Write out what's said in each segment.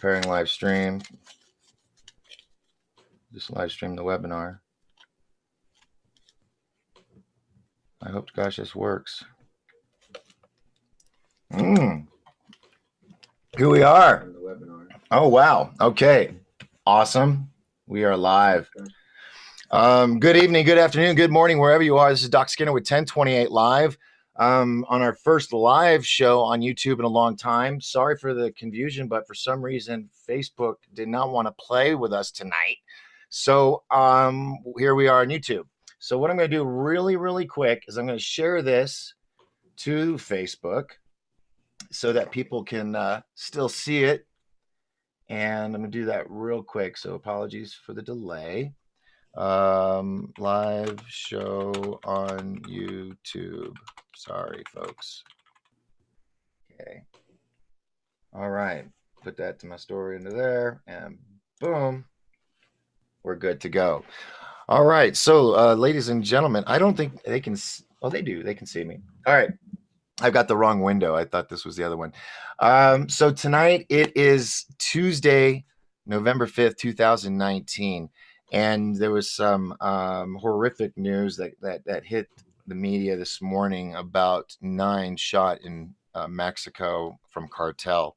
preparing live stream. Just live stream the webinar. I hope to gosh this works. Here we are. Oh, wow. Okay. Awesome. We are live. Good evening, good afternoon, good morning, wherever you are. This is Doc Skinner with 1028 Live. On our first live show on YouTube in a long time. Sorry for the confusion, but for some reason, Facebook did not want to play with us tonight. So here we are on YouTube. So what I'm going to do really quick is I'm going to share this to Facebook so that people can still see it. And I'm going to do that real quick. So apologies for the delay. Live show on YouTube. Sorry, folks. Okay. All right. Put that to my story into there, and boom, we're good to go. All right. So, ladies and gentlemen, I don't think they can. Oh, they do. They can see me. All right. I've got the wrong window. I thought this was the other one. So tonight it is Tuesday, November 5th, 2019. And there was some horrific news that hit the media this morning about 9 shot in Mexico from cartel.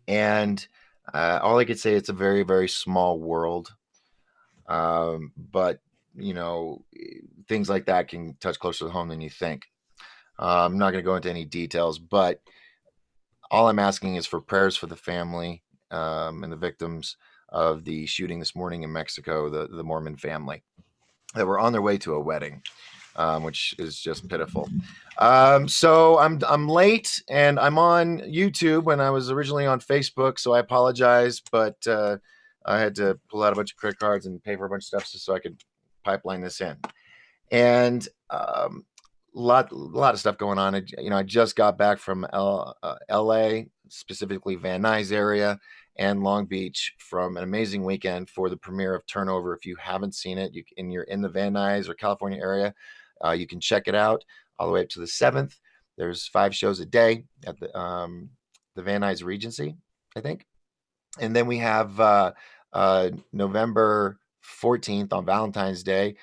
And all I could say, it's a very small world. But, you know, things like that can touch closer to home than you think. I'm not going to go into any details, but all I'm asking is for prayers for the family and the victims of the shooting this morning in Mexico, the Mormon family that were on their way to a wedding, which is just pitiful. So I'm late and I'm on YouTube when I was originally on Facebook, so I apologize, but I had to pull out a bunch of credit cards and pay for a bunch of stuff just so I could pipeline this in. And lot of stuff going on. I just got back from LA, specifically Van Nuys area, and Long Beach from an amazing weekend for the premiere of Turnover. If you haven't seen it, you're in the Van Nuys or California area, you can check it out all the way up to the 7th. There's 5 shows a day at the Van Nuys Regency, I think. And then we have November 14th on Valentine's Day.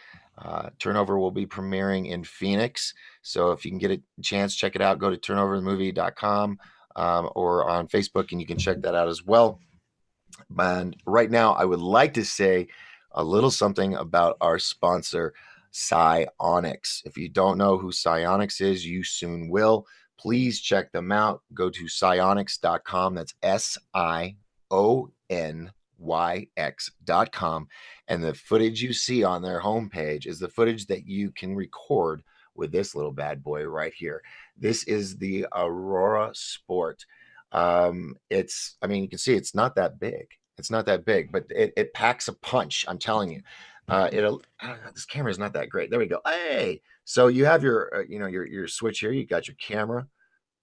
Turnover will be premiering in Phoenix. So if you can get a chance, check it out. Go to turnoverthemovie.com or on Facebook, and you can check that out as well. And right now, I would like to say a little something about our sponsor, Psionics. If you don't know who Psionics is, you soon will. Please check them out. Go to psionics.com. That's SIONYX.com. And the footage you see on their homepage is the footage that you can record with this little bad boy right here. This is the Aurora Sport. You can see it's not that big. It's not that big, but it packs a punch. I'm telling you. This camera is not that great. There we go. Hey, so you have your your switch here. You got your camera.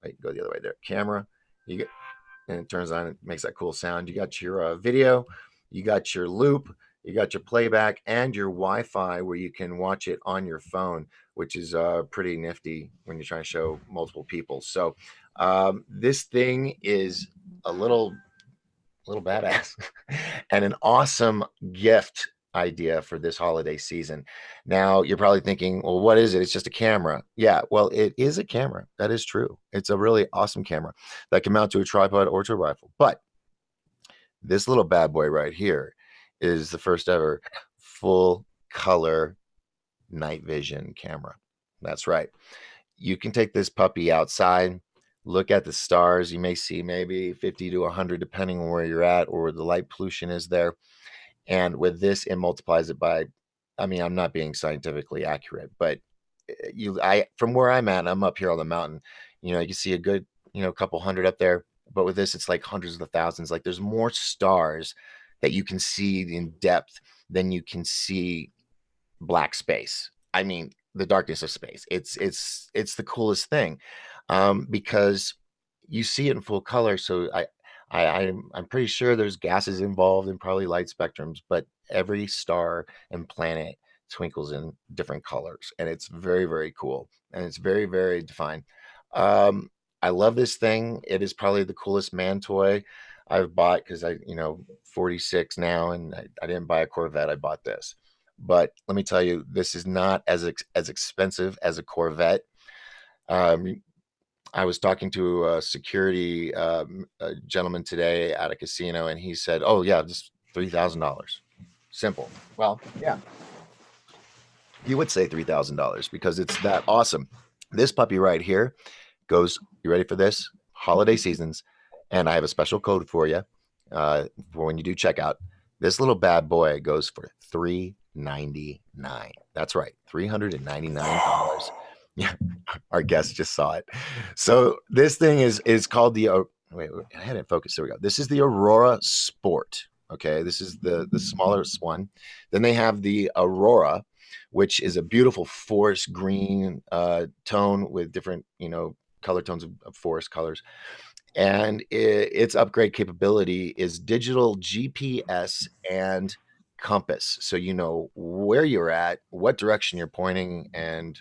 Right, go the other way there. Camera. You get, and it turns on. It makes that cool sound. You got your video. You got your loop. You got your playback and your Wi-Fi where you can watch it on your phone, which is pretty nifty when you're trying to show multiple people. So this thing is a little badass and an awesome gift idea for this holiday season. Now you're probably thinking, well, what is it? It's just a camera. Yeah, well, it is a camera. That is true. It's a really awesome camera that can mount to a tripod or to a rifle. But this little bad boy right here is the first ever full color night vision camera. That's right. You can take this puppy outside, look at the stars. You may see maybe 50 to 100 depending on where you're at or where the light pollution is there. And with this, it multiplies it by, I'm not being scientifically accurate, but from where I'm at, I'm up here on the mountain, you can see a good, couple hundred up there. But with this, it's like hundreds of the thousands. Like there's more stars that you can see in depth than you can see black space. The darkness of space. It's the coolest thing because you see it in full color. So I'm pretty sure there's gases involved and probably light spectrums, but every star and planet twinkles in different colors, and it's very cool, and it's very defined. I love this thing. It is probably the coolest man toy I've bought, because I, 46 now, and I didn't buy a Corvette. I bought this. But let me tell you, this is not as expensive as a Corvette. Um, I was talking to a security a gentleman today at a casino, and he said, "Oh yeah, just $3,000. Simple." Well, yeah, you would say $3,000 because it's that awesome. This puppy right here goes. You ready for this? Holiday seasons, and I have a special code for you for when you do checkout. This little bad boy goes for $399. That's right, $399. Yeah, our guest just saw it. So this thing is called the wait, I had it focused. There we go. This is the Aurora Sport. Okay, this is the smallest one. Then they have the Aurora, which is a beautiful forest green tone with different color tones of forest colors. And its upgrade capability is digital GPS and compass, so you know where you're at, what direction you're pointing, and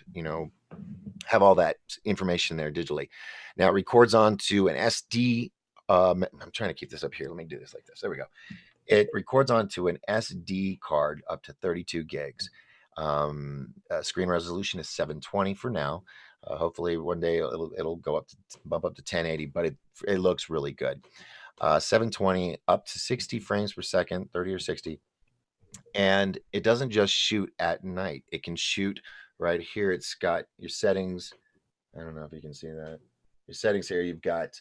have all that information there digitally. Now it records onto an SD. I'm trying to keep this up here. Let me do this like this. There we go. It records onto an SD card up to 32 gigs. Screen resolution is 720 for now. Hopefully one day it'll go up to bump up to 1080, but it looks really good. 720 up to 60 frames per second, 30 or 60. And it doesn't just shoot at night. It can shoot right here. It's got your settings. I don't know if you can see that. Your settings here, you've got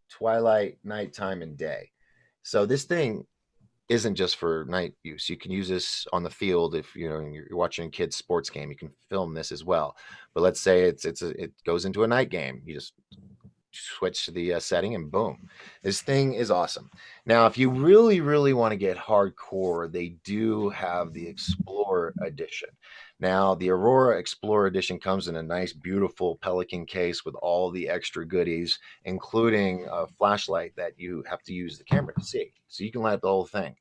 twilight, nighttime, and day. So this thing isn't just for night use. You can use this on the field if you're watching a kid's sports game. You can film this as well. But let's say it goes into a night game. You just switch to the setting and boom, this thing is awesome. Now if you really want to get hardcore, they do have the Explorer edition. Now the Aurora Explorer edition comes in a nice beautiful pelican case with all the extra goodies, including a flashlight that you have to use the camera to see, so you can light up the whole thing.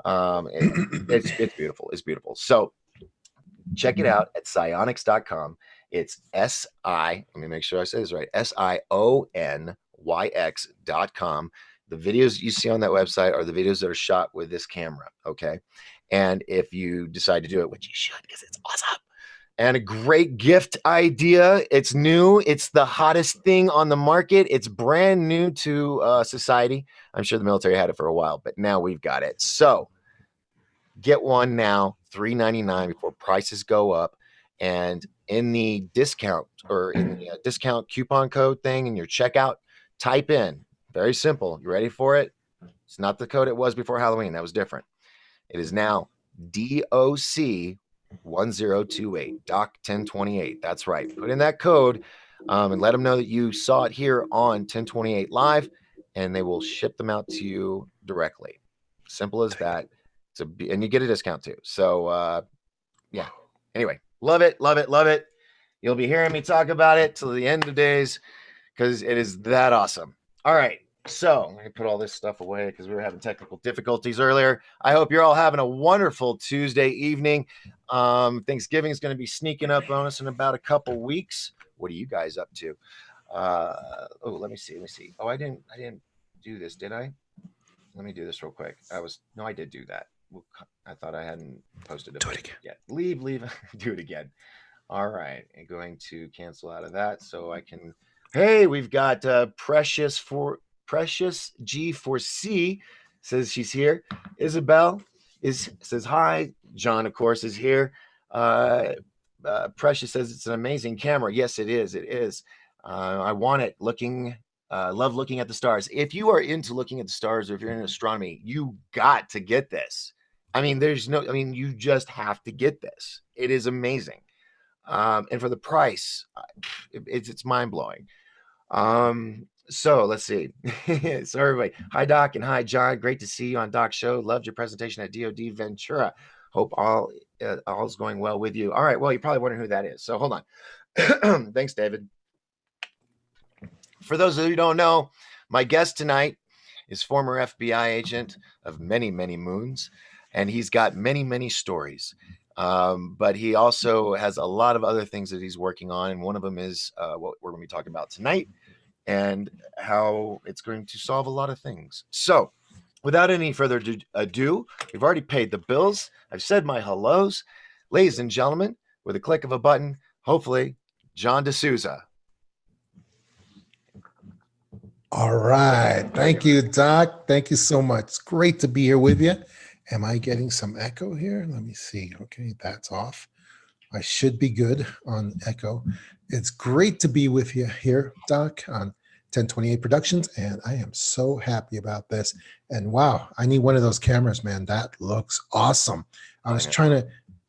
It's beautiful. It's beautiful. So check it out at psionics.com. It's let me make sure I say this right, SIONYX.com. The videos you see on that website are the videos that are shot with this camera, okay? And if you decide to do it, which you should because it's awesome, and a great gift idea. It's new. It's the hottest thing on the market. It's brand new to society. I'm sure the military had it for a while, but now we've got it. So get one now, $399 before prices go up. And in the discount discount coupon code thing in your checkout, type in, very simple. You ready for it? It's not the code it was before Halloween. That was different. It is now DOC 1028, Doc 1028. That's right. Put in that code and let them know that you saw it here on 1028 Live, and they will ship them out to you directly. Simple as that. And you get a discount too. So yeah. Anyway, love it. You'll be hearing me talk about it till the end of days because it is that awesome. All right. So let me put all this stuff away because we were having technical difficulties earlier. I hope you're all having a wonderful Tuesday evening. Thanksgiving is going to be sneaking up on us in about a couple weeks. What are you guys up to? Let me see. Oh, I didn't do this, did I? Let me do this real quick. I did do that. I thought I hadn't posted it. Do it again. Yet. Leave. Do it again. All right. I'm going to cancel out of that so I can. Hey, we've got Precious G4C says she's here. Isabel says hi. John, of course, is here. Precious says it's an amazing camera. Yes, it is. It is. I want it. Love looking at the stars. If you are into looking at the stars, or if you're in astronomy, you got to get this. You just have to get this. It is amazing. And for the price, it's mind blowing. So let's see. So everybody, hi Doc and hi John. Great to see you on Doc's show. Loved your presentation at DoD Ventura. Hope all's going well with you. All right. Well, you're probably wondering who that is. So hold on. Thanks, David. For those of you who don't know, my guest tonight is former FBI agent of many, many moons, and he's got many, many stories. But he also has a lot of other things that he's working on, and one of them is what we're going to be talking about tonight. and how it's going to solve a lot of things. So, without any further ado, we've already paid the bills. I've said my hellos. Ladies and gentlemen, with a click of a button, hopefully, John D'Souza. All right. Thank you, Doc. Thank you so much. It's great to be here with you. Am I getting some echo here? Let me see. Okay, that's off. I should be good on echo. It's great to be with you here, Doc, on 1028 Productions, and I am so happy about this. And wow, I need one of those cameras, man. That looks awesome. I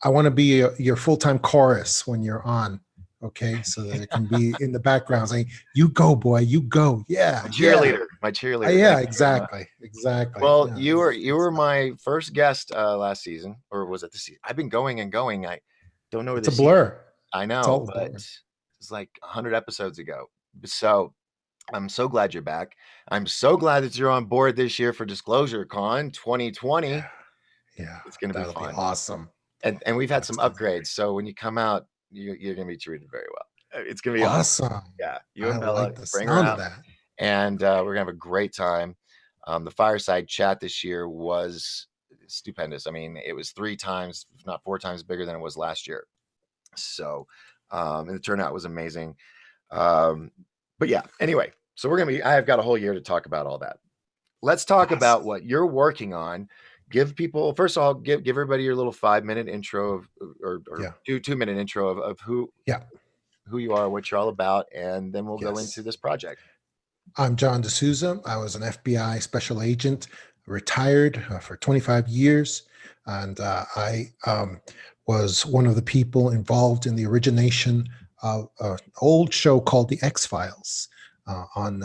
want to be your full-time chorus when you're on, okay? So that it can be in the background saying, you go, boy, you go. Yeah, My cheerleader. Yeah, exactly. Well, Yeah, you were my first guest last season, or was it this season? I've been going and going. I don't know where it's a this blur. I It's know, all a but blur. it's like 100 episodes ago. So I'm so glad you're back. I'm so glad that you're on board this year for Disclosure Con 2020. Yeah, It's going to be that'll be fun. awesome. And we've had some That's upgrades. So when you come out, you're going to be treated very well. It's going to be awesome. Yeah, you I and Bella, like the bring her sound of out, that. and we're going to have a great time. The fireside chat this year was stupendous. I mean, it was 3 times, if not 4 times bigger than it was last year. So, and the turnout was amazing. But yeah, anyway, so I have got a whole year to talk about all that. Let's talk about what you're working on. Give people, first of all, give everybody your little 5-minute intro of, or Yeah. 2-minute intro of who you are, what you're all about, and then we'll go into this project. I'm John D'Souza. I was an FBI special agent, retired for 25 years. And I was one of the people involved in the origination of an old show called The X-Files on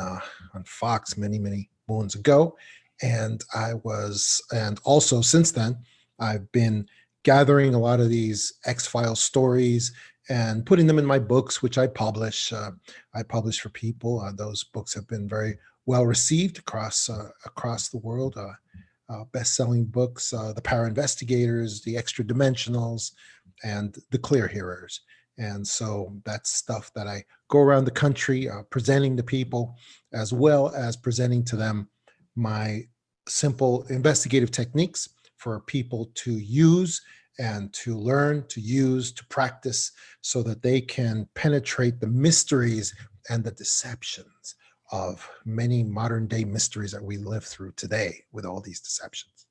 Fox many moons ago. And and also since then, I've been gathering a lot of these X-Files stories and putting them in my books, which I publish. I publish for people. Those books have been very well received across the world. Best-selling books, The Para Investigators, The Extra Dimensionals, and The Clear Hearers. And so that's stuff that I go around the country presenting to people, as well as presenting to them my simple investigative techniques for people to use and to learn, to use, to practice, so that they can penetrate the mysteries and the deceptions of many modern day mysteries that we live through today with all these deceptions.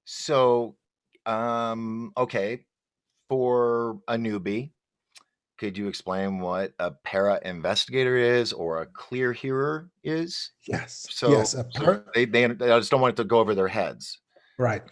So, okay, for a newbie, could you explain what a para investigator is or a clear hearer is? Yes. So they just don't want it to go over their heads. Right.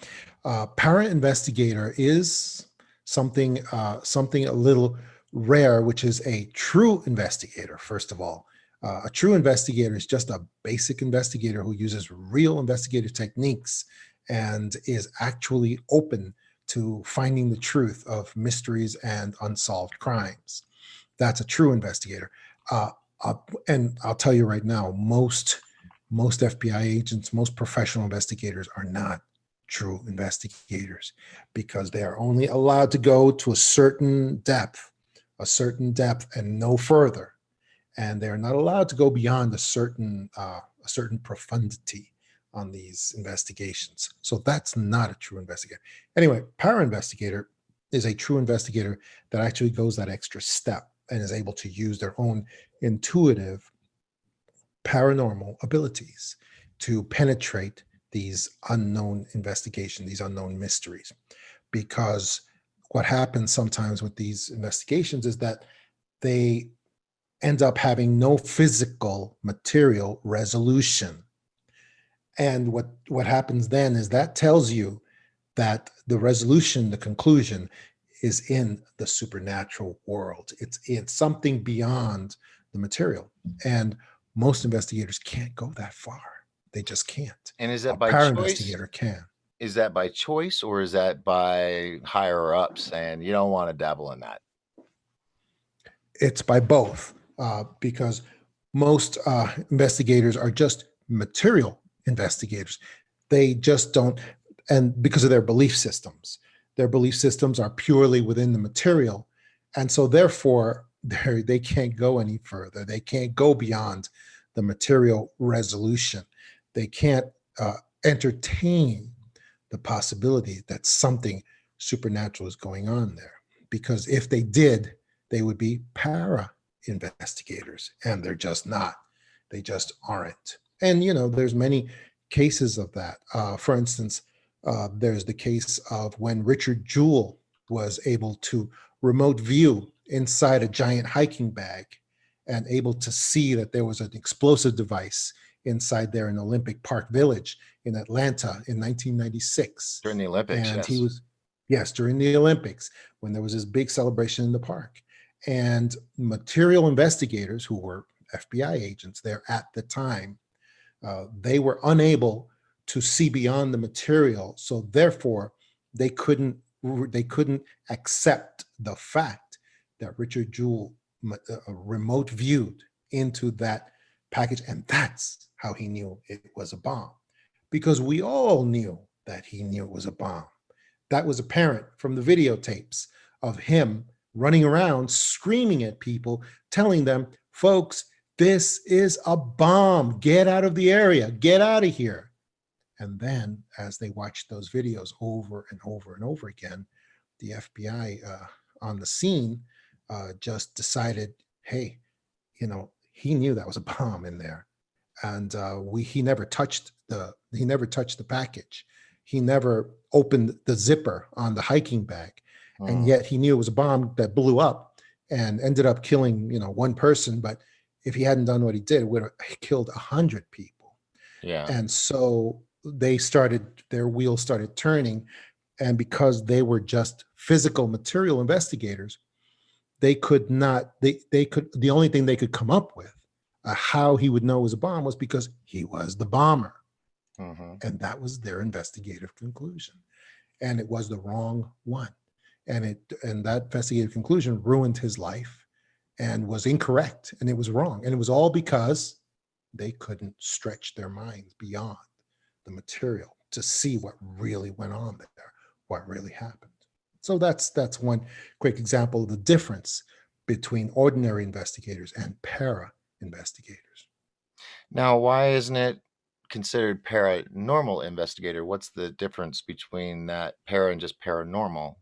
Para investigator is something a little rare, which is a true investigator. First of all, a true investigator is just a basic investigator who uses real investigative techniques and is actually open to finding the truth of mysteries and unsolved crimes. That's a true investigator. And I'll tell you right now, most FBI agents, most professional investigators are not true investigators, because they are only allowed to go to a certain depth and no further. And they're not allowed to go beyond a certain profundity on these investigations. So that's not a true investigator. Anyway, para investigator is a true investigator that actually goes that extra step and is able to use their own intuitive paranormal abilities to penetrate these unknown investigations, these unknown mysteries. Because what happens sometimes with these investigations is that they end up having no physical material resolution. And what happens then is that tells you that the resolution, the conclusion, is in the supernatural world. It's something beyond the material. And most investigators can't go that far. They just can't. And is that a by para choice? Investigator can. Is that by choice, or is that by higher ups saying you don't want to dabble in that? It's by both, because most investigators are just material investigators. They just don't, and because of their belief systems. Their belief systems are purely within the material. And so therefore, they can't go any further. They can't go beyond the material resolution. They can't entertain the possibility that something supernatural is going on there. Because if they did, they would be para investigators, and they're just not. They just aren't. And there's many cases of that. For instance, there's the case of when Richard Jewell was able to remote view inside a giant hiking bag and able to see that there was an explosive device inside there in Olympic Park Village in Atlanta in 1996. During the Olympics, And he yes. was, yes, during the Olympics, when there was this big celebration in the park. And material investigators who were FBI agents there at the time, they were unable to see beyond the material. So therefore, they couldn't accept the fact that Richard Jewell remote viewed into that package. And that's how he knew it was a bomb, because we all knew that he knew it was a bomb. That was apparent from the videotapes of him running around screaming at people, telling them, folks, this is a bomb. Get out of the area. Get out of here. And then as they watched those videos over and over and over again, the FBI on the scene just decided, hey, he knew that was a bomb in there. And he never touched the package. He never opened the zipper on the hiking bag. And yet he knew it was a bomb that blew up and ended up killing, one person. But if he hadn't done what he did, it would have killed 100 people. Yeah. And so their wheels started turning. And because they were just physical material investigators, the only thing they could come up with how he would know it was a bomb was because he was the bomber. And that was their investigative conclusion. And it was the wrong one. And that investigative conclusion ruined his life and was incorrect, and it was wrong. And it was all because they couldn't stretch their minds beyond the material to see what really went on there, what really happened. So that's one quick example of the difference between ordinary investigators and para investigators. Now, why isn't it considered paranormal investigator? What's the difference between that para and just paranormal?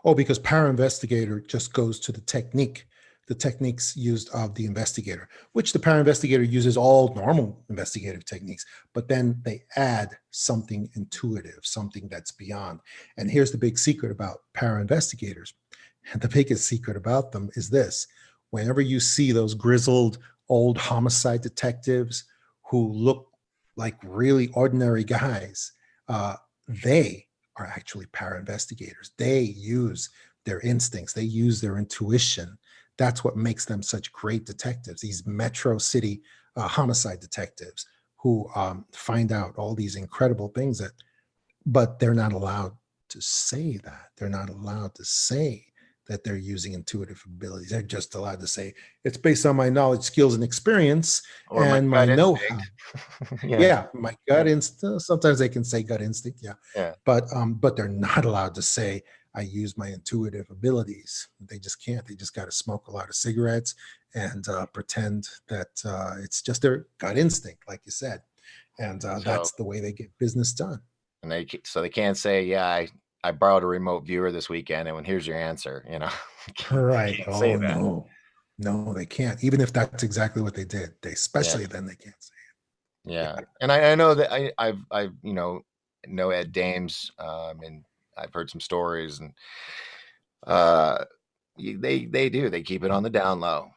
Oh, because para investigator just goes to the techniques used of the investigator, which the para investigator uses all normal investigative techniques, but then they add something intuitive, something that's beyond. And here's the big secret about para investigators. And the biggest secret about them is this: whenever you see those grizzled old homicide detectives who look like really ordinary guys, they are actually para investigators. They use their instincts, they use their intuition. That's what makes them such great detectives, these Metro City homicide detectives who find out all these incredible things but they're not allowed to say that. They're not allowed to say that they're using intuitive abilities. They're just allowed to say, it's based on my knowledge, skills, and experience, Or and my gut know-how. instinct. Yeah. Yeah, my gut instinct. Sometimes they can say gut instinct, yeah. Yeah. But they're not allowed to say, I use my intuitive abilities. They just can't. They just got to smoke a lot of cigarettes and pretend that it's just their gut instinct, like you said. And that's the way they get business done. And they can't say, yeah, I borrowed a remote viewer this weekend, and here's your answer. Right. Can't say Oh, that. no, they can't. Even if that's exactly what they did, Yeah. then they can't say it. Yeah. And I know that I've know Ed Dames, and I've heard some stories, and they keep it on the down low.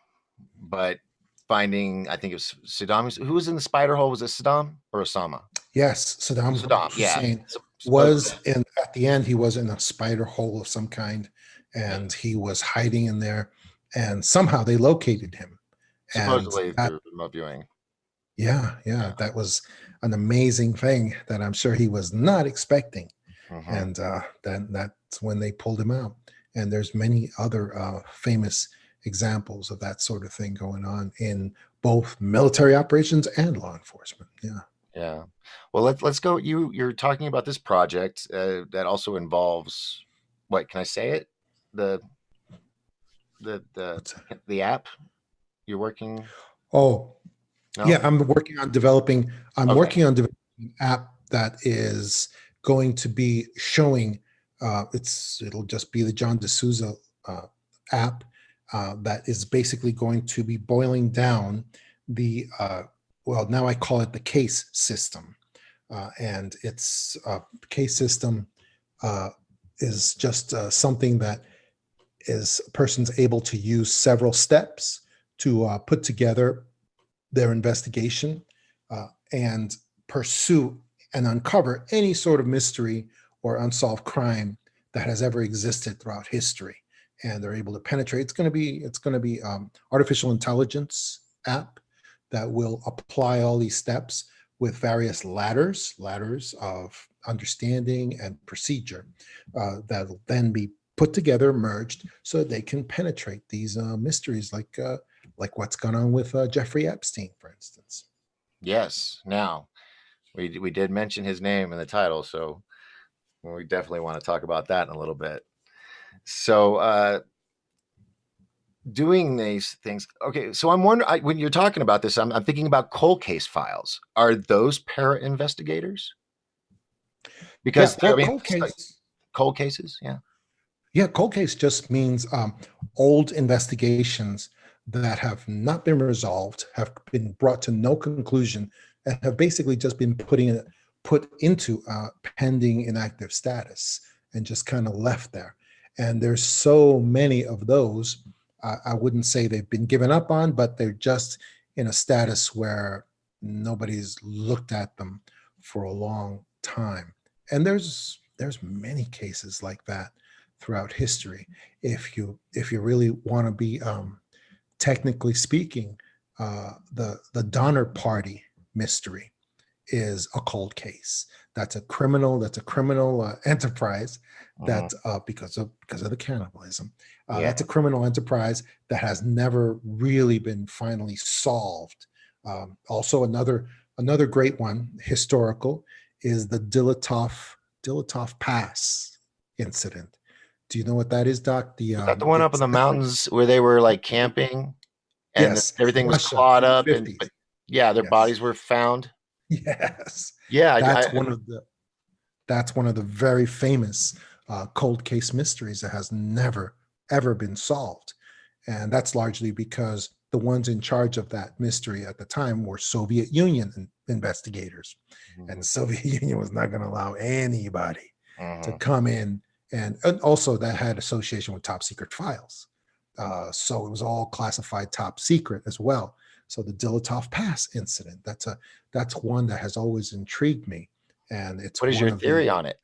But finding, I think it was Saddam. Who was in the spider hole? Was it Saddam or Osama? Yes, Saddam. Yeah. Hussein Supposedly, at the end, he was in a spider hole of some kind, and he was hiding in there, and somehow they located him. And supposedly that, through remote viewing. yeah, that was an amazing thing that I'm sure he was not expecting. And then that's when they pulled him out. And there's many other famous examples of that sort of thing going on in both military operations and law enforcement. Yeah. Yeah. Well, let's go. You're talking about this project that also involves, what can I say it? The the the What's that? the app you're working. Oh, Yeah, No? I'm Okay. working on developing an app that is going to be showing, it'll just be the John D'Souza uh, app that is basically going to be boiling down the, well, now I call it the case system. And its case system uh, is just something that is a person's able to use several steps to put together their investigation and pursue and uncover any sort of mystery or unsolved crime that has ever existed throughout history. And they're able to penetrate. It's going to be artificial intelligence app that will apply all these steps with various ladders of understanding and procedure that'll then be put together, merged, so that they can penetrate these mysteries like what's gone on with Jeffrey Epstein, for instance. Yes. Now, we did mention his name in the title, so we definitely want to talk about that in a little bit. So, doing these things. Okay, so I'm wondering when you're talking about this, I'm thinking about cold case files. Are those para investigators? Yeah, Because I well, mean, cold case. cold cases. Yeah. Yeah, cold case just means old investigations that have not been resolved, have been brought to no conclusion, and have basically just been put into pending inactive status and just kind of left there. And there's so many of those. I wouldn't say they've been given up on, but they're just in a status where nobody's looked at them for a long time. And there's many cases like that throughout history. If you really want to be technically speaking, the Donner Party mystery is a cold case. That's a criminal enterprise Mhm. that because of the cannibalism. Yeah. That's a criminal enterprise that has never really been finally solved. Also, another great one, historical, is the Dilatov Pass incident. Do you know what that is, Doc? Was that the one up in It's the mountains where they were like camping and Yes, everything was Russia clawed in the up and 50s. but yeah, their Yes, bodies were found. yes, Yeah, that's one of the very famous cold case mysteries that has never ever been solved, and that's largely because the ones in charge of that mystery at the time were Soviet Union investigators, and Mhm, the Soviet Union was not going to allow anybody to mhm. come in, and also that had association with top secret files. So it was all classified top secret as well. So the Dilatov Pass incident, that's one that has always intrigued me, and it's What is one your of the theory on it?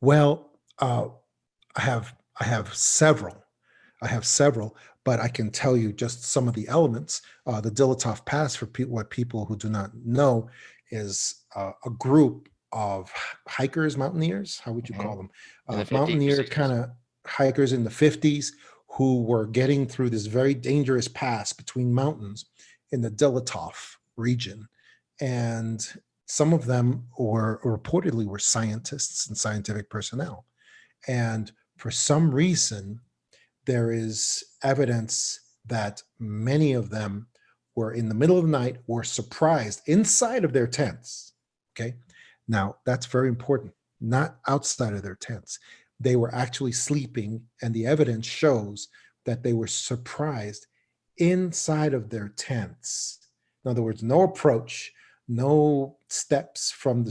well, I have several. I have several, but I can tell you just some of the elements. The Dilatov Pass, for what people who do not know, is a group of hikers, mountaineers. How would you Mhm. call them? In the 50s or Mountaineer kind 60s? of hikers in the 50s who were getting through this very dangerous pass between mountains in the Dilatov region. And some of them were reportedly were scientists and scientific personnel. And for some reason, there is evidence that many of them were in the middle of the night, were surprised inside of their tents. Okay. Now, that's very important, not outside of their tents. They were actually sleeping, and the evidence shows that they were surprised inside of their tents. In other words, no approach, no steps through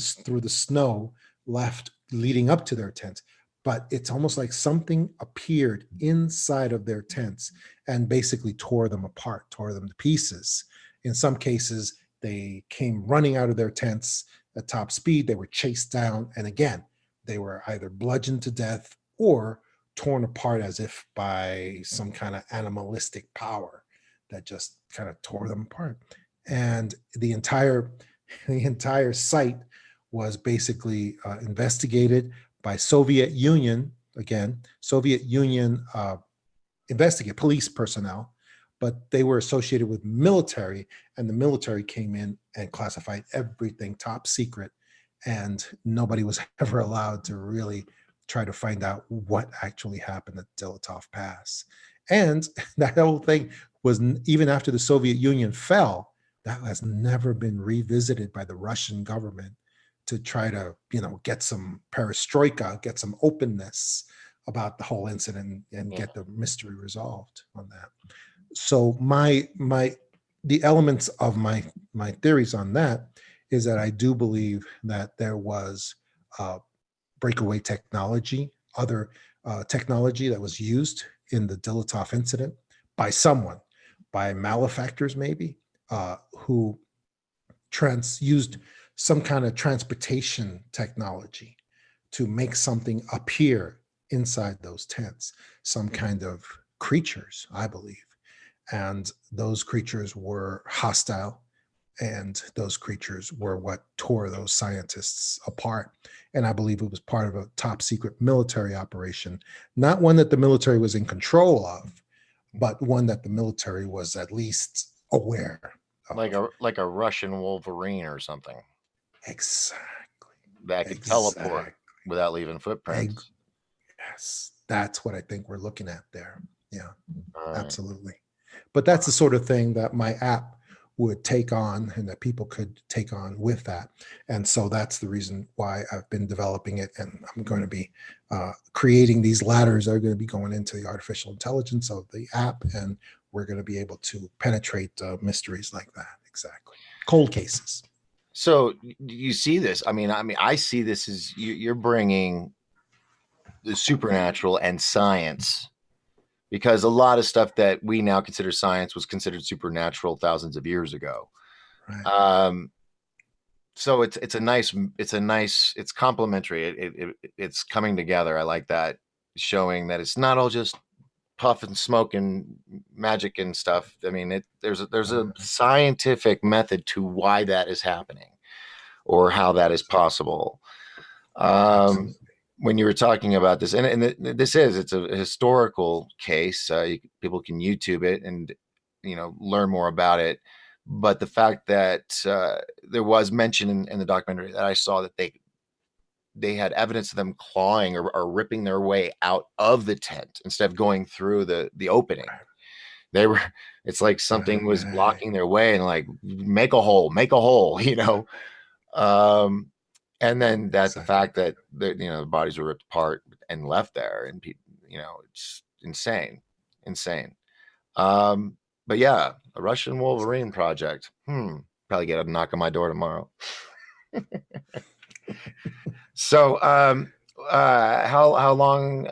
the snow left leading up to their tent, but it's almost like something appeared inside of their tents and basically tore them apart, tore them to pieces. In some cases, they came running out of their tents at top speed. They were chased down. And again, they were either bludgeoned to death or torn apart as if by some kind of animalistic power that just kind of tore them apart. And the entire site was basically investigated by Soviet Union, again, Soviet Union investigate police personnel, but they were associated with military, and the military came in and classified everything top secret, and nobody was ever allowed to really try to find out what actually happened at Dilatov Pass. And that whole thing was, even after the Soviet Union fell, that has never been revisited by the Russian government to try to, get some perestroika, get some openness about the whole incident and Yeah. get the mystery resolved on that. So the elements of my theories on that is that I do believe that there was breakaway technology, other technology that was used in the Dilitov incident by someone, by malefactors maybe, who used some kind of transportation technology to make something appear inside those tents, some kind of creatures, I believe. And those creatures were hostile, and those creatures were what tore those scientists apart. And I believe it was part of a top secret military operation, not one that the military was in control of, but one that the military was at least aware of. Like a Russian Wolverine or something Exactly. that could teleport Exactly. without leaving footprints. Yes. That's what I think we're looking at there. Yeah, All right. absolutely. But that's the sort of thing that my app would take on and that people could take on with that. And so that's the reason why I've been developing it. And I'm going to be creating these ladders that are going to be going into the artificial intelligence of the app. And we're going to be able to penetrate mysteries like that. Exactly. Cold cases. So you see this? I see this as you're bringing the supernatural and science, because a lot of stuff that we now consider science was considered supernatural thousands of years ago. Right. Um, so it's it's complementary. It's coming together. I like that, showing that it's not all just puff and smoke and magic and stuff. I mean, there's a scientific method to why that is happening or how that is possible. Um, Absolutely. when you were talking about this, and it's a historical case. People can YouTube it and learn more about it. But the fact that there was mention in the documentary that I saw that they had evidence of them clawing or ripping their way out of the tent instead of going through the opening. They were, it's like something was Right. blocking their way, and like, make a hole, Um, and then that the Exactly. fact that the bodies were ripped apart and left there, and people, it's insane, insane. Um, but yeah, a Russian Wolverine project. Probably get a knock on my door tomorrow. So, how long?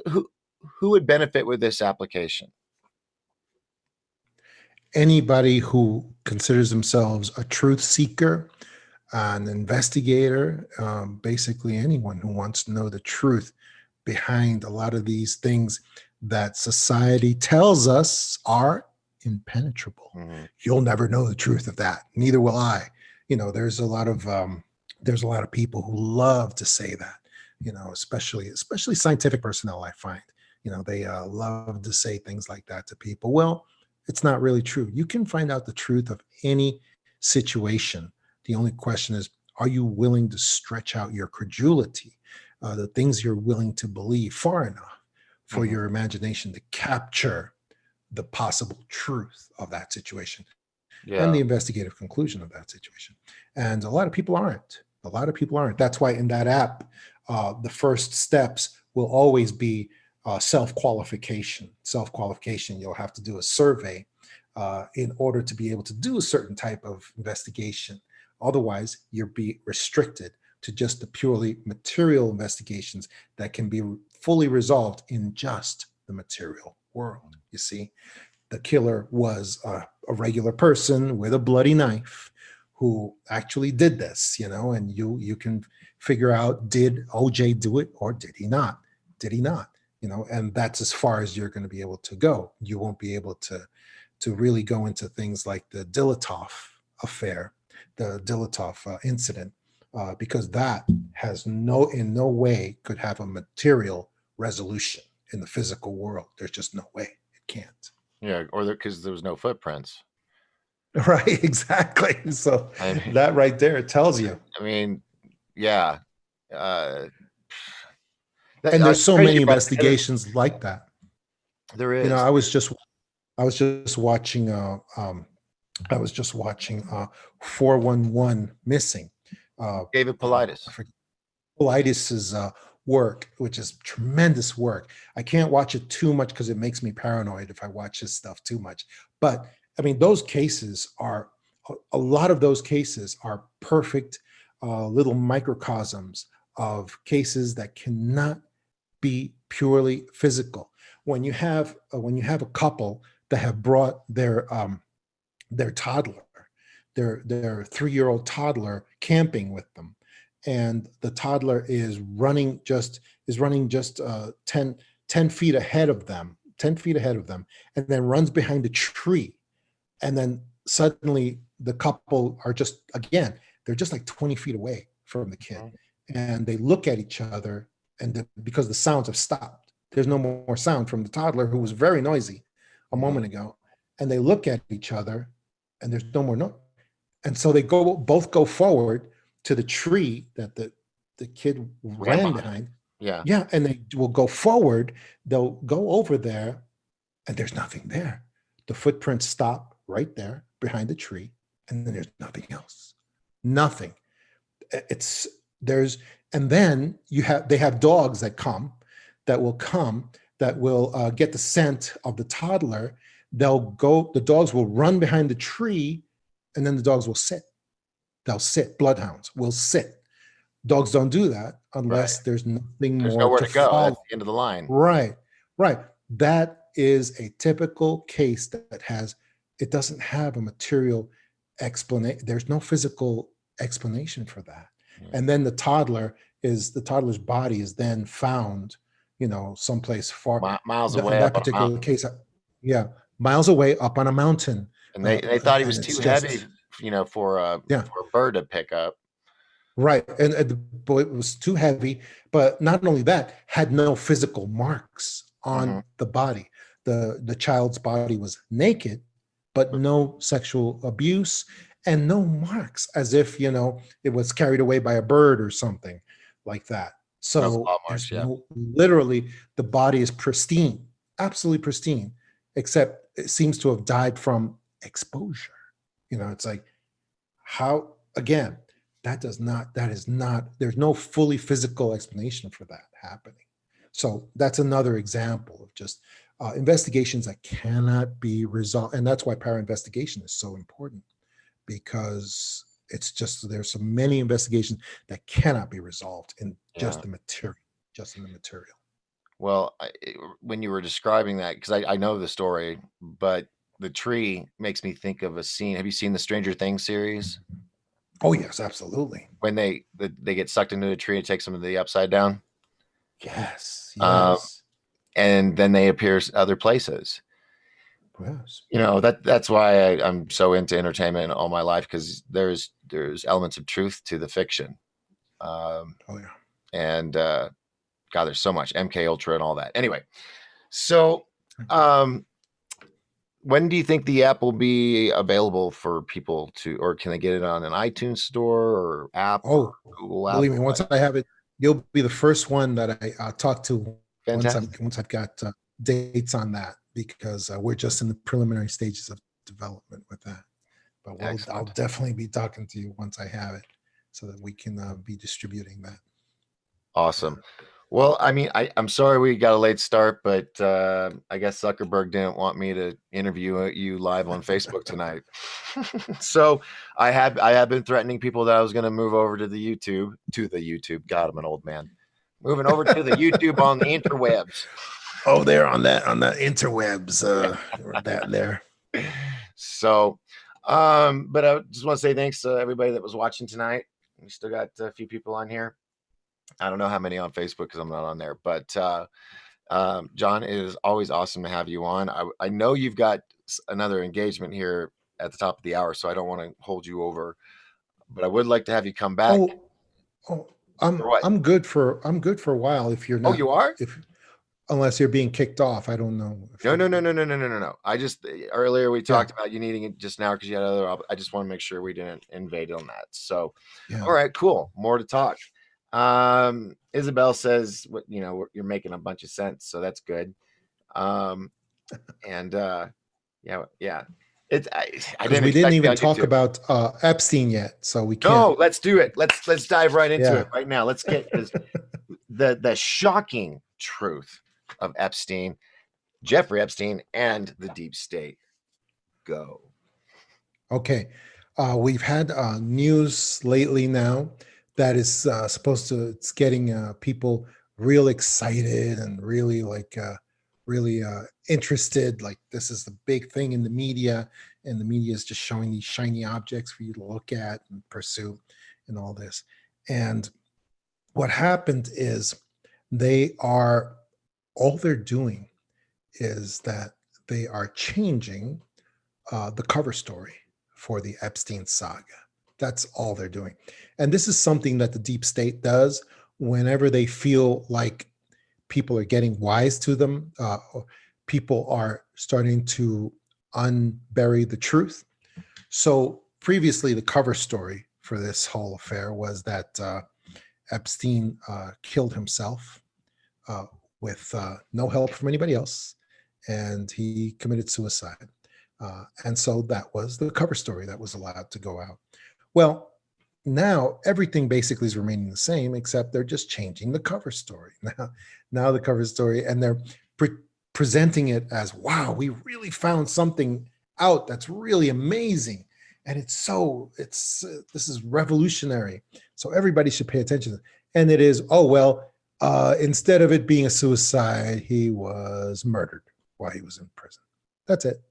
Who who would benefit with this application? Anybody who considers themselves a truth seeker, an investigator, basically anyone who wants to know the truth behind a lot of these things that society tells us are impenetrable. Mhm. You'll never know the truth of that. Neither will I. There's a lot of people who love to say that. Especially scientific personnel. I find they love to say things like that to people. Well, it's not really true. You can find out the truth of any situation. The only question is, are you willing to stretch out your credulity, the things you're willing to believe far enough for Mhm. your imagination to capture the possible truth of that situation and Yeah. the investigative conclusion of that situation? And a lot of people aren't. A lot of people aren't. That's why in that app, the first steps will always be self-qualification. Self-qualification, you'll have to do a survey in order to be able to do a certain type of investigation. Otherwise, you'll be restricted to just the purely material investigations that can be fully resolved in just the material world. You see, the killer was a regular person with a bloody knife who actually did this, and you can figure out, did OJ do it or did he not? Did he not? And that's as far as you're going to be able to go. You won't be able to really go into things like the Dilitov affair, the Dilitov incident, because that has in no way could have a material resolution in the physical world. There's just no way it can't. Yeah, or because there was no footprints. Right, exactly. So I mean, that right there tells you. I mean, yeah. Uh, And there's the so crazy many part, investigations like that. There You know, is. I was just watching I was just watching 411 Missing. David I Politis. forget Politis's work, which is tremendous work. I can't watch it too much because it makes me paranoid if I watch his stuff too much. But I mean, those cases are a lot of those cases are perfect little microcosms of cases that cannot be purely physical. When you have a couple that have brought their toddler, their 3-year-old toddler camping with them, and the toddler is running just 10 feet ahead of them, 10 feet ahead of them, and then runs behind a tree, and then suddenly the couple are just again they're just like 20 feet away from the kid, Mhm. and they look at each other, and because the sounds have stopped, there's no more sound from the toddler who was very noisy a Mhm. moment ago, and they look at each other, and there's no more noise, and so they go both go forward to the tree that the kid Ran ran behind. behind. Yeah. Yeah, and they will go forward, they'll go over there, and there's nothing there. The footprints stop right there behind the tree, and then there's nothing else. Nothing. It's there's and then they have dogs that will come that will get the scent of the toddler. The dogs will run behind the tree, and then the dogs will sit. They'll sit. Bloodhounds will sit. Dogs don't do that Right. unless there's nothing There's more nowhere to to go. follow. That's the end of the line. Right, right. That is a typical case that has, it doesn't have a material explanation. There's no physical explanation for that. Yeah. And then the toddler's body is then found, someplace far. Miles In away up that on a particular mountain. case, yeah, miles away up on a mountain. And they thought he And was it's too heavy, just, for yeah, a bird to pick up. right. And the boy was too heavy, but not only that, had no physical marks Hmm. on the body. The child's body was naked, but no sexual abuse and no marks, as if, it was carried away by a bird or something like that. No So claw there's marks. Yeah. no, literally, the body is pristine, absolutely pristine, except it seems to have died from exposure. It's like, how, again, that is not, there's no fully physical explanation for that happening. So that's another example of just investigations that cannot be resolved. And that's why para investigation is so important, because it's just, there's so many investigations that cannot be resolved in Yeah. just in the material. Well, when you were describing that, because I know the story, but the tree makes me think of a scene. Have you seen the Stranger Things series? Oh yes, absolutely. When they get sucked into a tree and takes them to the upside down, Yes, um, yes, and then they appear other places. yes. That's why I'm so into entertainment all my life, because there's elements of truth to the fiction, um, Oh yeah. and God, there's so much MK Ultra and all that. Anyway, so um, when do you think the app will be available for people to, or can they get it on an iTunes store or app or Oh, Google app believe me, or what? once I have it, you'll be the first one that I talk to Fantastic. once I've got dates on that, because we're just in the preliminary stages of development with that. But I'll Excellent. definitely be talking to you once I have it, so that we can be distributing that. Yeah. Awesome. Well, I mean, I'm sorry we got a late start, but I guess Zuckerberg didn't want me to interview you live on Facebook tonight. So I have been threatening people that I was going to move over to the YouTube. God, I'm an old man. Moving over to the YouTube on the interwebs. Oh, they're on that interwebs, that there. So, but I just want to say thanks to everybody that was watching tonight. We still got a few people on here. I don't know how many on Facebook because I'm not on there, but John, it is always awesome to have you on. I know you've got another engagement here at the top of the hour, so I don't want to hold you over, but I would like to have you come back. Oh, oh, Or what? I'm good for a while, if you're Oh, not, you are? if unless you're being kicked off. I don't know if No, you no, no, no, no, no, no, no, no. I just earlier we Yeah, talked about you needing it just now because you had other. I just want to make sure we didn't invade on that. So, yeah. all right, cool. More to talk. Isabel says, you're making a bunch of sense, so that's good. And yeah. I Because didn't we didn't expect even y'all to get talk to it. about Epstein yet, so we can't. No, let's do it. Let's dive right into Yeah. it right now. Let's get this, the shocking truth of Epstein, Jeffrey Epstein, and the deep state. Go. Okay. We've had news lately now that is supposed to, it's getting people real excited and really really interested. Like this is the big thing in the media, and the media is just showing these shiny objects for you to look at and pursue and all this. And what happened is they are, all they're doing is that they are changing the cover story for the Epstein saga. That's all they're doing. And this is something that the deep state does whenever they feel like people are getting wise to them, people are starting to unbury the truth. So previously, the cover story for this whole affair was that Epstein killed himself uh, with no help from anybody else, and he committed suicide. And so that was the cover story that was allowed to go out. Well, now everything basically is remaining the same, except they're just changing the cover story. Now the cover story, and they're presenting it as, wow, we really found something out that's really amazing. And this is revolutionary. So everybody should pay attention. And it is, oh, well, instead of it being a suicide, he was murdered while he was in prison. That's it.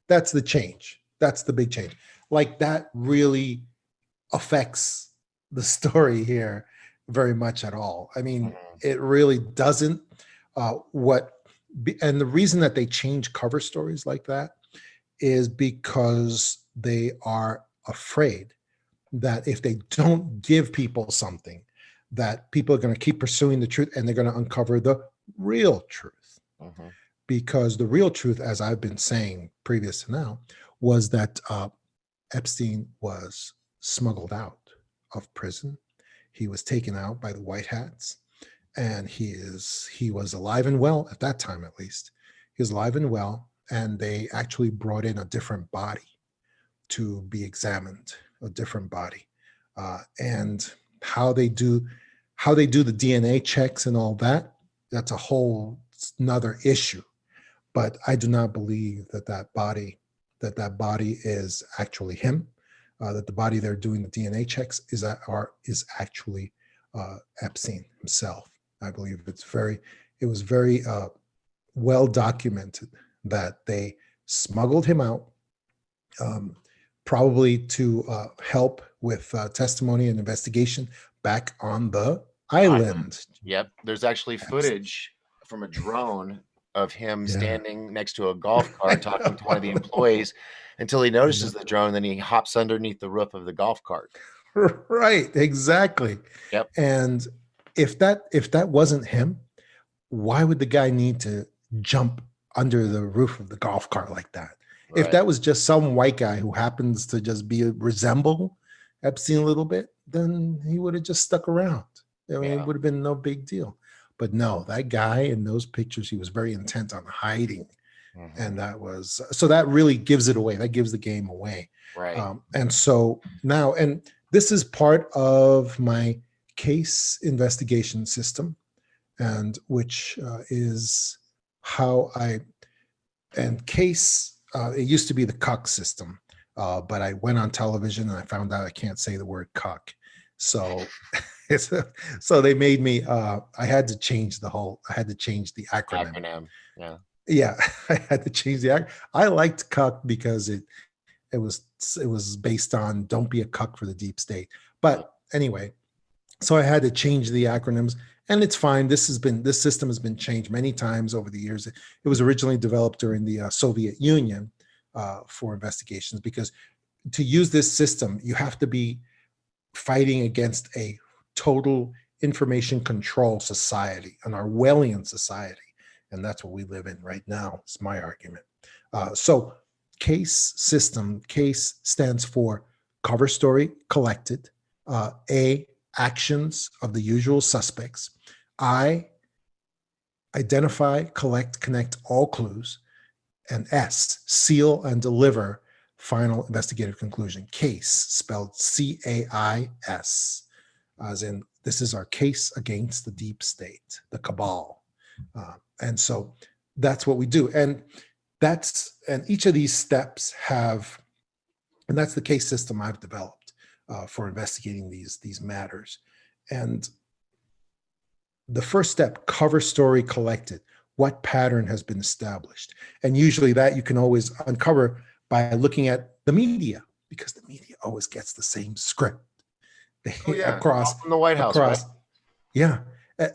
That's the change. That's the big change. Like that really affects the story here very much at all. I mean, Mhm. it really doesn't. And the reason that they change cover stories like that is because they are afraid that if they don't give people something, that people are going to keep pursuing the truth and they're going to uncover the real truth. Mhm. Because the real truth, as I've been saying previous to now, was that Epstein was smuggled out of prison. He was taken out by the white hats, and he was alive and well at that time, at least. He was alive and well, and they actually brought in a different body to be examined, a different body, and how they do the DNA checks and all that. That's a whole another issue. But I do not believe that that body is actually him. That the body they're doing the DNA checks is actually Epstein himself. I believe it was very well documented that they smuggled him out, um, probably to help with testimony and investigation back on the Island. island. Yep. There's actually Epstein. footage from a drone of him Yeah. standing next to a golf cart talking to one of the employees until he I know. notices the drone. Then he hops underneath the roof of the golf cart. Right, exactly. Yep. And if that wasn't him, why would the guy need to jump under the roof of the golf cart like that? If Right. that was just some white guy who happens to just be resemble Epstein a little bit, then he would have just stuck around. I mean, it Yeah. would have been no big deal. But no, that guy in those pictures, he was very intent on hiding, and Mhm. that was so that really gives it away. That gives the game away. Right. And so now, and this is part of my case investigation system, and which is how I and case. It used to be the cuck system, but I went on television and I found out I can't say the word cuck, so it's so they made me. I had to change the whole. I had to change the acronym. Acronym. Yeah. Yeah, I had to change the act. I liked cuck because it was it was based on don't be a cuck for the deep state. Yeah. But anyway, so I had to change the acronyms, and it's fine. This system has been changed many times over the years. It was originally developed during the Soviet Union for investigations, because to use this system, you have to be fighting against a total information control society, an Orwellian society. And that's what we live in right now, is my argument. So, case stands for cover story collected, A, actions of the usual suspects, I, identify, collect, connect all clues, and S, seal and deliver final investigative conclusion. Case, spelled C-A-I-S, as in this is our case against the deep state, the cabal. And so that's what we do. And each of these steps have, and that's the case system I've developed for investigating these matters. And the first step, cover story collected. What pattern has been established? And usually that you can always uncover by looking at the media, because the media always gets the same script. Oh yeah, across all from the White House, across right? yeah,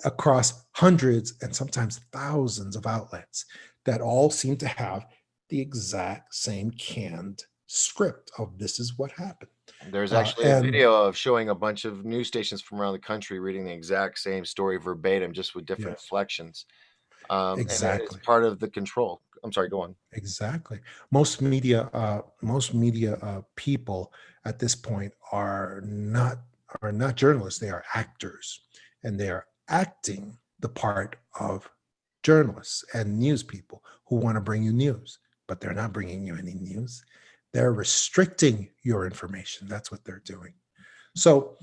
across hundreds and sometimes thousands of outlets that all seem to have the exact same canned script of this is what happened. There's actually a And video of showing a bunch of news stations from around the country reading the exact same story verbatim, just with different yes, inflections. And it's exactly. part of the control. I'm sorry, go on. Exactly. Most media people at this point are not journalists. They are actors, and they are acting the part of journalists and news people who want to bring you news, but they're not bringing you any news. They're restricting your information. That's what they're doing. So,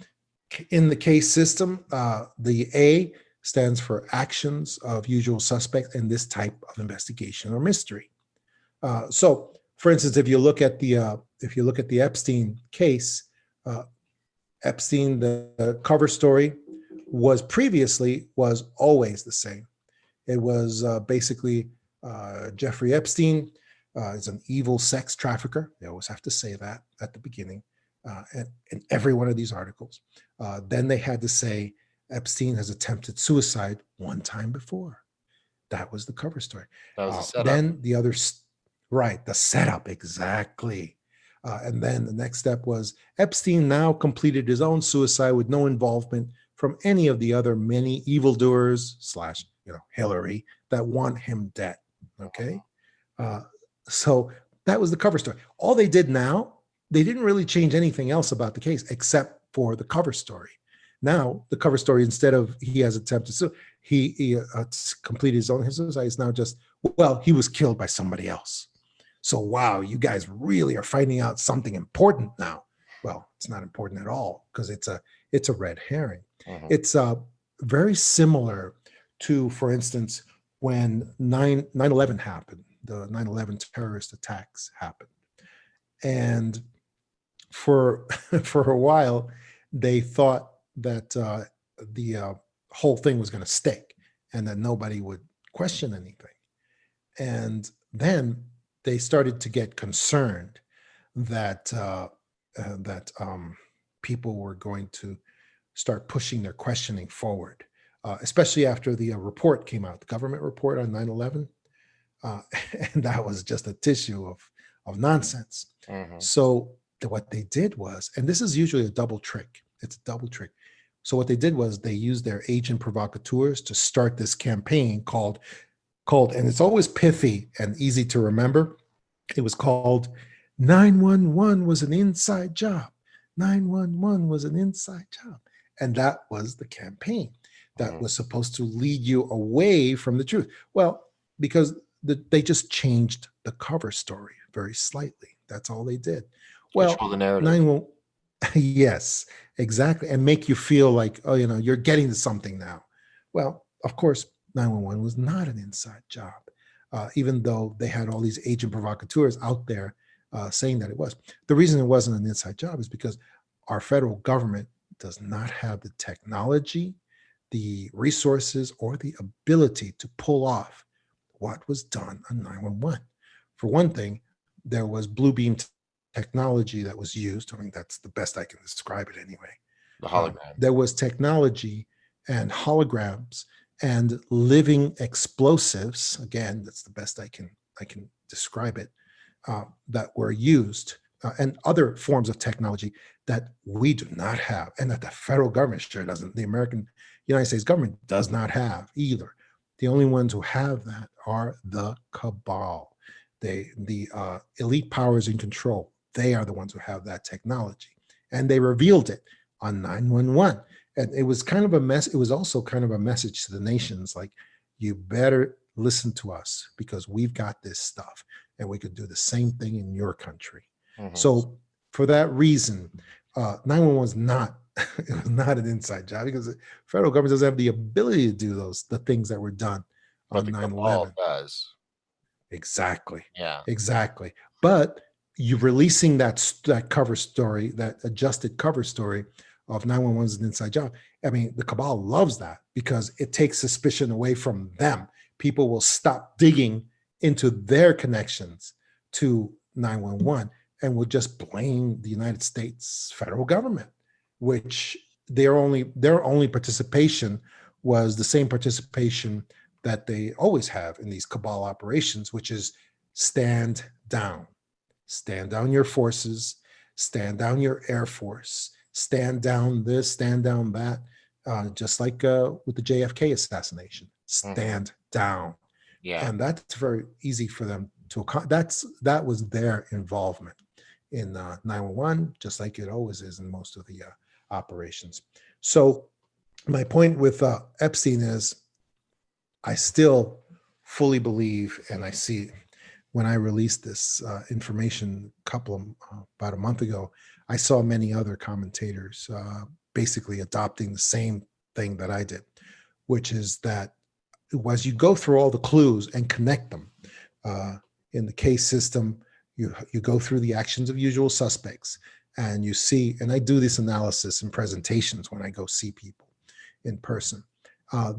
in the case system, the A stands for actions of usual suspects in this type of investigation or mystery. So, for instance, if you look at the Epstein case, uh, Epstein, the cover story was always the same. It was basically Jeffrey Epstein is an evil sex trafficker. They always have to say that at the beginning, in every one of these articles. Then they had to say Epstein has attempted suicide one time before. That was the cover story. That was a setup. Then the other, right, the setup, exactly. And then the next step was Epstein now completed his own suicide with no involvement from any of the other many evildoers / Hillary that want him dead. Okay. Uh, so that was the cover story. All they did now, they didn't really change anything else about the case except for the cover story. Now the cover story, instead of he has attempted, so he completed his own suicide, is now just, well, he was killed by somebody else. So, wow, you guys really are finding out something important now. Well, it's not important at all because it's a red herring. Mhm. It's very similar to, for instance, when 9/11 happened, the 9/11 terrorist attacks happened. And for for a while, they thought that the whole thing was going to stick and that nobody would question anything. And then they started to get concerned that people were going to start pushing their questioning forward, especially after the report came out, the government report on 9/11. Uh, and that was just a tissue of nonsense. Mhm. So what they did was, and this is usually a double trick, it's a double trick. So what they did was they used their agent provocateurs to start this campaign called, and it's always pithy and easy to remember. It was called 911 was an inside job. 911 was an inside job. And that was the campaign that Mhm. was supposed to lead you away from the truth. Well, because they just changed the cover story very slightly. That's all they did. Control Well, the narrative. 911, yes, exactly. And make you feel like, oh, you're getting to something now. Well, of course, 911 was not an inside job, even though they had all these agent provocateurs out there saying that it was. The reason it wasn't an inside job is because our federal government does not have the technology, the resources, or the ability to pull off what was done on 911. For one thing, there was blue beam technology that was used. I mean, that's the best I can describe it anyway. The hologram. There was technology and holograms and living explosives. Again, that's the best I can describe it. That were used, and other forms of technology that we do not have, and that the federal government sure doesn't. The United States government does not have either. The only ones who have that are the cabal. The elite powers in control. They are the ones who have that technology, and they revealed it on 911. And it was kind of a mess. It was also kind of a message to the nations, like, you better listen to us because we've got this stuff and we could do the same thing in your country. Mhm. So for that reason, 911 was not it was not an inside job because the federal government doesn't have the ability to do the things that were done But on the 9/11. Cabal does. Exactly. Yeah. Exactly. But you releasing that cover story, that adjusted cover story of 911 is an inside job. I mean, the cabal loves that because it takes suspicion away from them. People will stop digging into their connections to 911 and will just blame the United States federal government, which their only participation was the same participation that they always have in these cabal operations, which is stand down. Stand down your forces, stand down your Air Force, stand down this, stand down that. Just like with the JFK assassination, Mhm. stand down. Yeah. And that's very easy for them to that was their involvement in 911, just like it always is in most of the operations. So my point with Epstein is I still fully believe, and I see when I released this information about a month ago, I saw many other commentators basically adopting the same thing that I did, which is that as you go through all the clues and connect them uh, in the case system, you go through the actions of usual suspects, and you see. And I do this analysis in presentations when I go see people in person.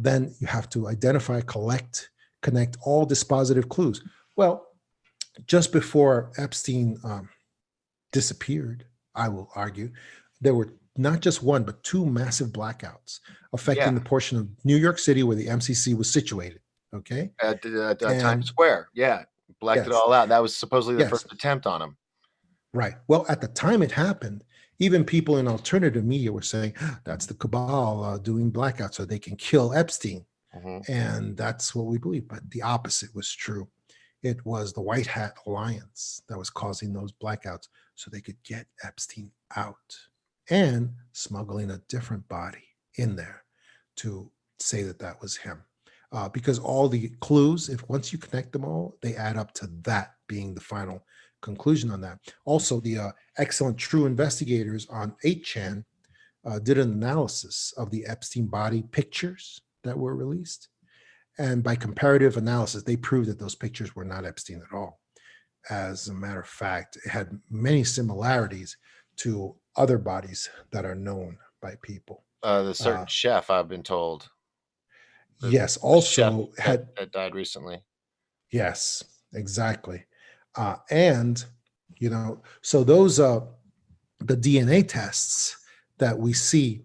Then you have to identify, connect all dispositive clues. Well, just before Epstein disappeared, I will argue, there were not just one, but two massive blackouts Yeah. affecting the portion of New York City where the MCC was situated. Okay. At Times And Square. Yeah. Blacked it yes, all out. That was supposedly the yes, first attempt on him. right. Well, at the time it happened, even people in alternative media were saying that's the cabal doing blackouts so they can kill Epstein. Mhm. And that's what we believe. But the opposite was true. It was the White Hat Alliance that was causing those blackouts so they could get Epstein out and smuggling a different body in there to say that that was him. Because all the clues, if once you connect them all, they add up to that being the final conclusion on that. Also, the excellent true investigators on 8chan did an analysis of the Epstein body pictures that were released. And by comparative analysis, they proved that those pictures were not Epstein at all. As a matter of fact, it had many similarities to other bodies that are known by people. The certain Uh, chef, I've been told. yes, The chef also that, had, that died recently. yes, exactly. And, so those, the DNA tests that we see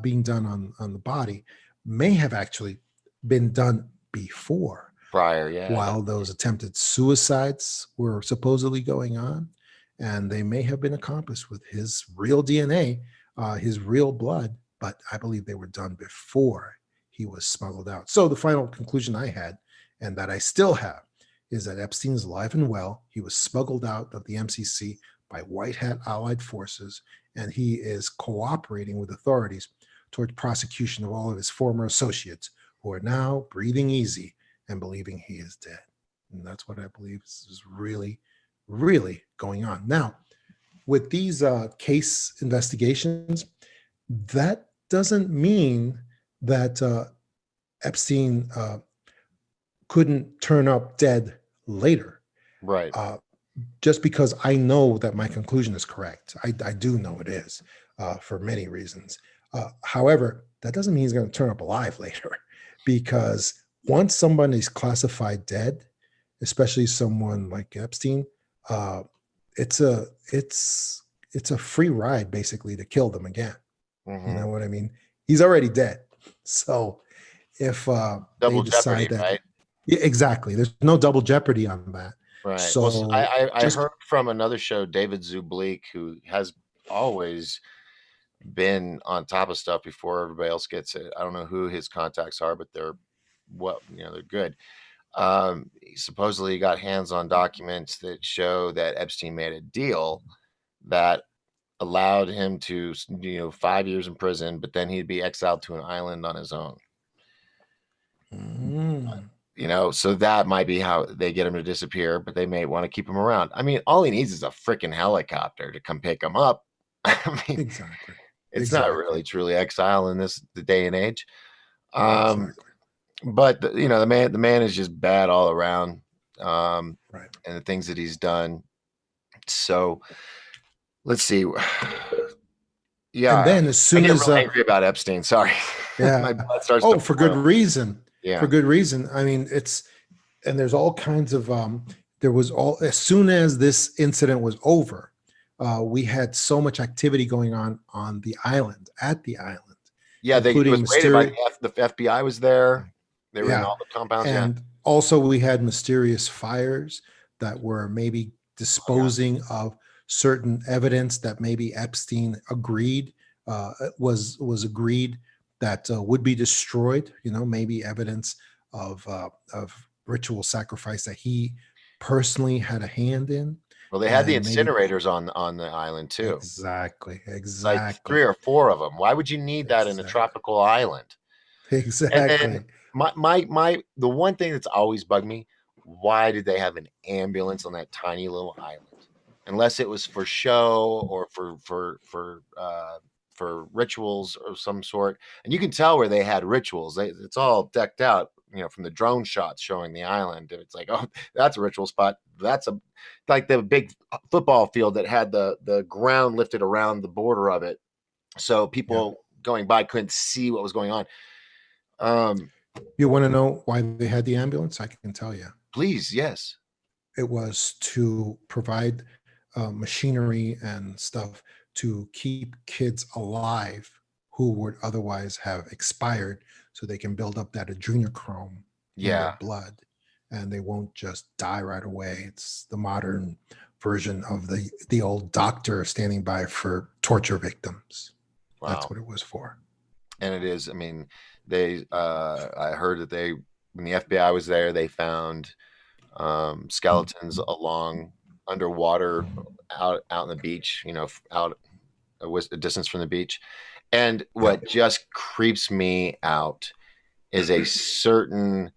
being done on the body may have actually been done before Prior, yeah. while those attempted suicides were supposedly going on. And they may have been accomplished with his real DNA, his real blood, but I believe they were done before he was smuggled out. So the final conclusion I had, and that I still have, is that Epstein is alive and well. He was smuggled out of the MCC by white hat allied forces, and he is cooperating with authorities towards prosecution of all of his former associates who are now breathing easy and believing he is dead. And that's what I believe is really, really going on. Now, with these case investigations, that doesn't mean that Epstein couldn't turn up dead later. Right. Uh, just because I know that my conclusion is correct. I do know it is for many reasons. However, that doesn't mean he's going to turn up alive later because once someone is classified dead, especially someone like Epstein, uh, it's a it's it's a free ride basically to kill them again. You Hmm. know what I mean? He's already dead. So if they Double jeopardy, decide that, right? yeah, exactly, there's no double jeopardy on that. Right. Well, So I just heard from another show, David Zublik, who has always been on top of stuff before everybody else gets it. I don't know who his contacts are, but they're good. He supposedly got hands on documents that show that Epstein made a deal that allowed him to, 5 years in prison, but then he'd be exiled to an island on his own. mm, So that might be how they get him to disappear, but they may want to keep him around. I mean, all he needs is a freaking helicopter to come pick him up. I mean, Exactly. it's not Exactly. really truly exile in the day and age. Um, Exactly. but the man is just bad all around, Right. and the things that he's done. So let's see. And Yeah, then as I soon get as real angry about Epstein. Sorry, yeah. my blood starts to Oh, for good boil. reason. For Yeah, good reason. I mean, it's and there's all kinds of there was all as soon as this incident was over, we had so much activity going on the island, at the island, yeah. It including was raided by mysterious, the FBI was there. They were in yeah, all the compounds. Yeah. and also we had mysterious fires that were maybe Oh yeah. disposing of certain evidence that maybe Epstein agreed was agreed that would be destroyed. Maybe evidence of ritual sacrifice that he personally had a hand in, Well, they had the and maybe incinerators on the island too, exactly, like three exactly, or four of them. Why would you need that in a exactly, tropical island? And then exactly. the one thing that's always bugged me, why did they have an ambulance on that tiny little island? Unless it was for show or for rituals of some sort. And you can tell where they had rituals. It's all decked out, from the drone shots showing the island. And it's like, oh, that's a ritual spot. That's like the big football field that had the ground lifted around the border of it, so Yeah. people going by couldn't see what was going on. Um, You want to know why they had the ambulance? I can tell you. Please, yes. It was to provide machinery and stuff to keep kids alive who would otherwise have expired so they can build up that adrenochrome in their Yeah. blood and they won't just die right away. It's the modern version of the old doctor standing by for torture victims. That's Wow. what it was for. And it is. I mean, I heard that when the FBI was there, they found skeletons along underwater, out on the beach. Out a distance from the beach. And Yeah. what just creeps me out is a certain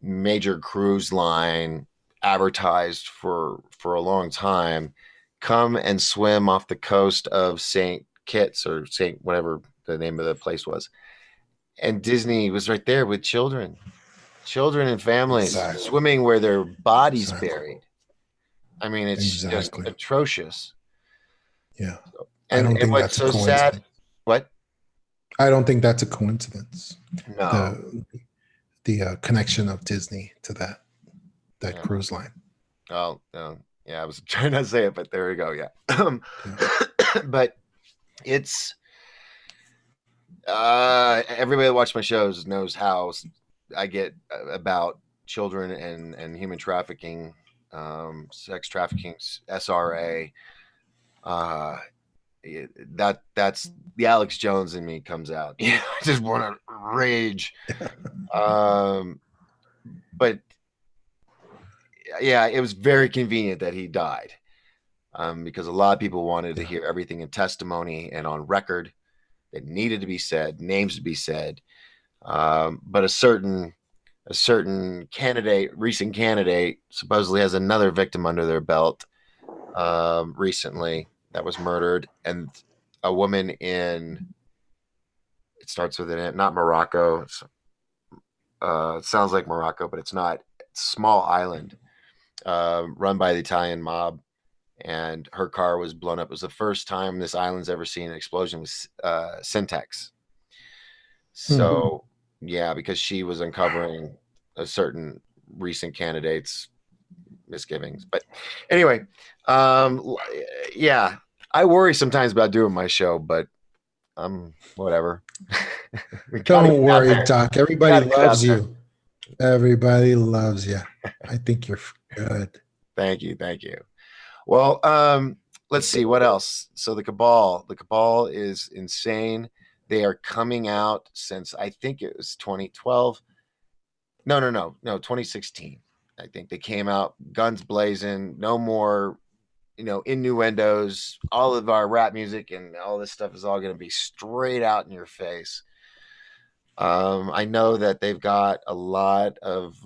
major cruise line advertised for a long time come and swim off the coast of St. Kitts or St. whatever the name of the place was. And Disney was right there with children and families Exactly. swimming where their bodies Exactly. buried. I mean, it's just Exactly. atrocious. Yeah. I And don't and think what's that's a so sad? coincidence. What? I don't think that's a coincidence. No. The connection of Disney to that Yeah. cruise line. Oh, no. Yeah, I was trying not to say it, but there we go. Yeah. Yeah. But it's everybody that watches my shows knows how I get about children and human trafficking, sex trafficking, SRA. Uh, that's the Alex Jones in me comes out. I just want to rage. Um, but yeah, it was very convenient that he died, because a lot of people wanted to Yeah. hear everything in testimony and on record that needed to be said, names to be said. But a certain recent candidate, supposedly has another victim under their belt, recently, that was murdered, and a woman it starts with an not Morocco. It sounds like Morocco, but it's not. It's a small island, run by the Italian mob, and her car was blown up. It was the first time this island's ever seen an explosion with Syntex. Hmm. So yeah, because she was uncovering a certain recent candidate's misgivings. But anyway, yeah, I worry sometimes about doing my show, but whatever. We got to Don't get out worry, there. Doc. Got Everybody to get out loves there. you. Everybody loves you. I think you're good. Thank you, thank you. Well, let's see what else. So the cabal is insane. They are coming out since I think it was 2012. No, no, no, no, 2016. I think they came out guns blazing. No more, innuendos. All of our rap music and all this stuff is all going to be straight out in your face. I know that they've got a lot of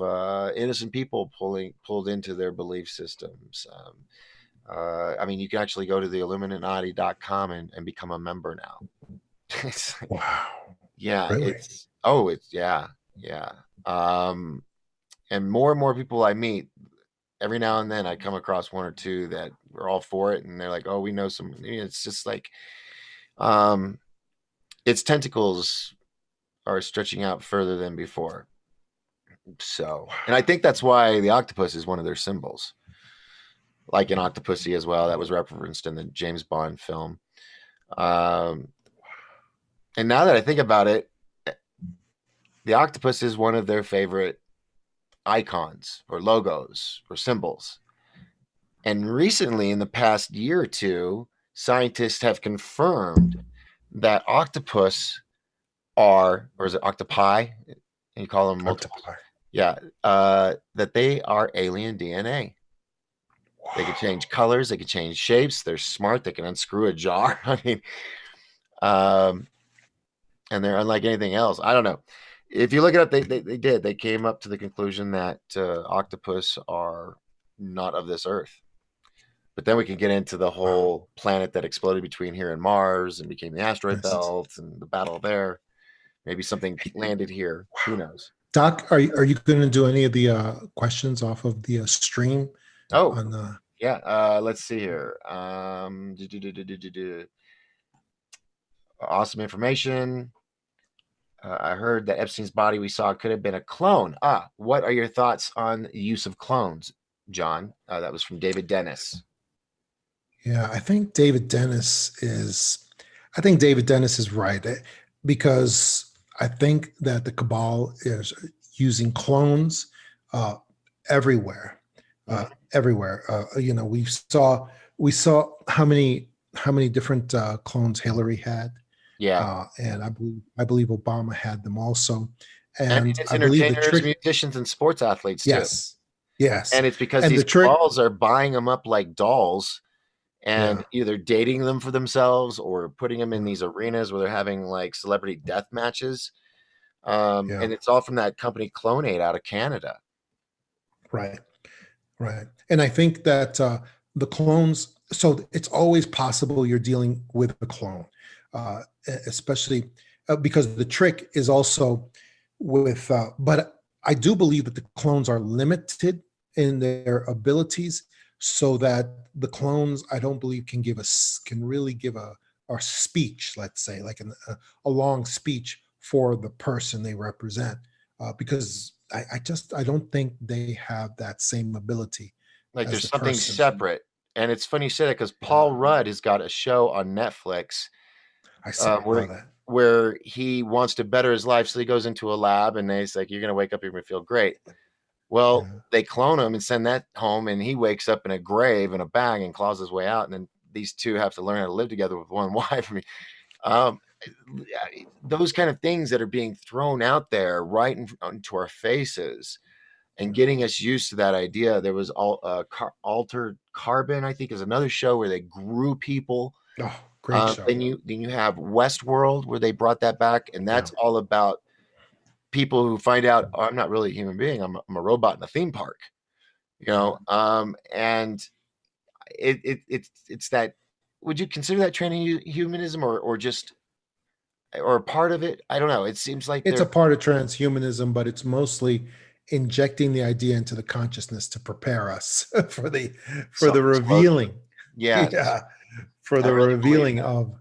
innocent people pulled into their belief systems. I mean, you can actually go to the Illuminati.com and become a member now. It's Wow. yeah, Really? it's yeah. Um, and more people I meet, every now and then I come across one or two that are all for it, and they're like, "Oh, we know some." It's just like, um, its tentacles are stretching out further than before. So, and I think that's why the octopus is one of their symbols, like in Octopussy as well. That was referenced in the James Bond film. Um, and now that I think about it, the octopus is one of their favorite icons or logos or symbols. And recently, in the past year or two, scientists have confirmed that octopus are, or is it octopi? You call them multiple. Octopi. Yeah, that they are alien DNA. They could change colors, they could change shapes. They're smart. They can unscrew a jar. I mean, um, and they're unlike anything else. I don't know. If you look it up, they did. They came up to the conclusion that octopus are not of this earth. But then we can get into the Wow. whole planet that exploded between here and Mars and became the asteroid Yes. belt and the battle there. Maybe something landed here. Who Wow. knows? Doc, are you going to do any of the questions off of the stream Oh, on the? yeah. Let's see here. Awesome information. I heard that Epstein's body we saw could have been a clone. What are your thoughts on the use of clones, John? That was from David Dennis. Yeah, I think David Dennis is. I think David Dennis is right because I think that the Cabal is using clones uh, everywhere, Mhm. everywhere. We saw how many different clones Hillary had, Yeah. and I believe Obama had them also, And and it's I believe the entertainers, trick. musicians, and sports athletes too. Yes, yes, And it's because and these the trick. cabals are buying them up like dolls and Yeah, either dating them for themselves or putting them in yeah, these arenas where they're having like celebrity death matches. yeah. And it's all from that company Clonate out of Canada. Right. Right. And I think that the clones, so it's always possible you're dealing with a clone, especially because the trick is also but I do believe that the clones are limited in their abilities so that the clones, I don't believe can really give a speech, let's say, like a long speech for the person they represent, because I don't think they have that same ability Like as there's the something person. separate. And it's funny you say that because Yeah, Paul Rudd has got a show on Netflix I uh, saw where that. where he wants to better his life. So he goes into a lab and he's like, "You're gonna wake up, you're gonna feel great." Well, Yeah, they clone him and send that home, and he wakes up in a grave in a bag and claws his way out. And then these two have to learn how to live together with one wife. I mean, um, those kind of things that are being thrown out there right into our faces and yeah. getting us used to that idea. There was Altered Carbon, I think, is another show where they grew people. Oh, great show. Then you have Westworld where they brought that back, and Yeah, that's all about people who find out, oh, I'm not really a human being. I'm a robot in a theme park. yeah. And it's that. Would you consider that transhumanism or just or a part of it? I don't know. It seems like It's they're a part of transhumanism, but it's mostly injecting the idea into the consciousness to prepare us for the for the self disclosure. revealing. Yes, Yeah, for I the really believe revealing that. of.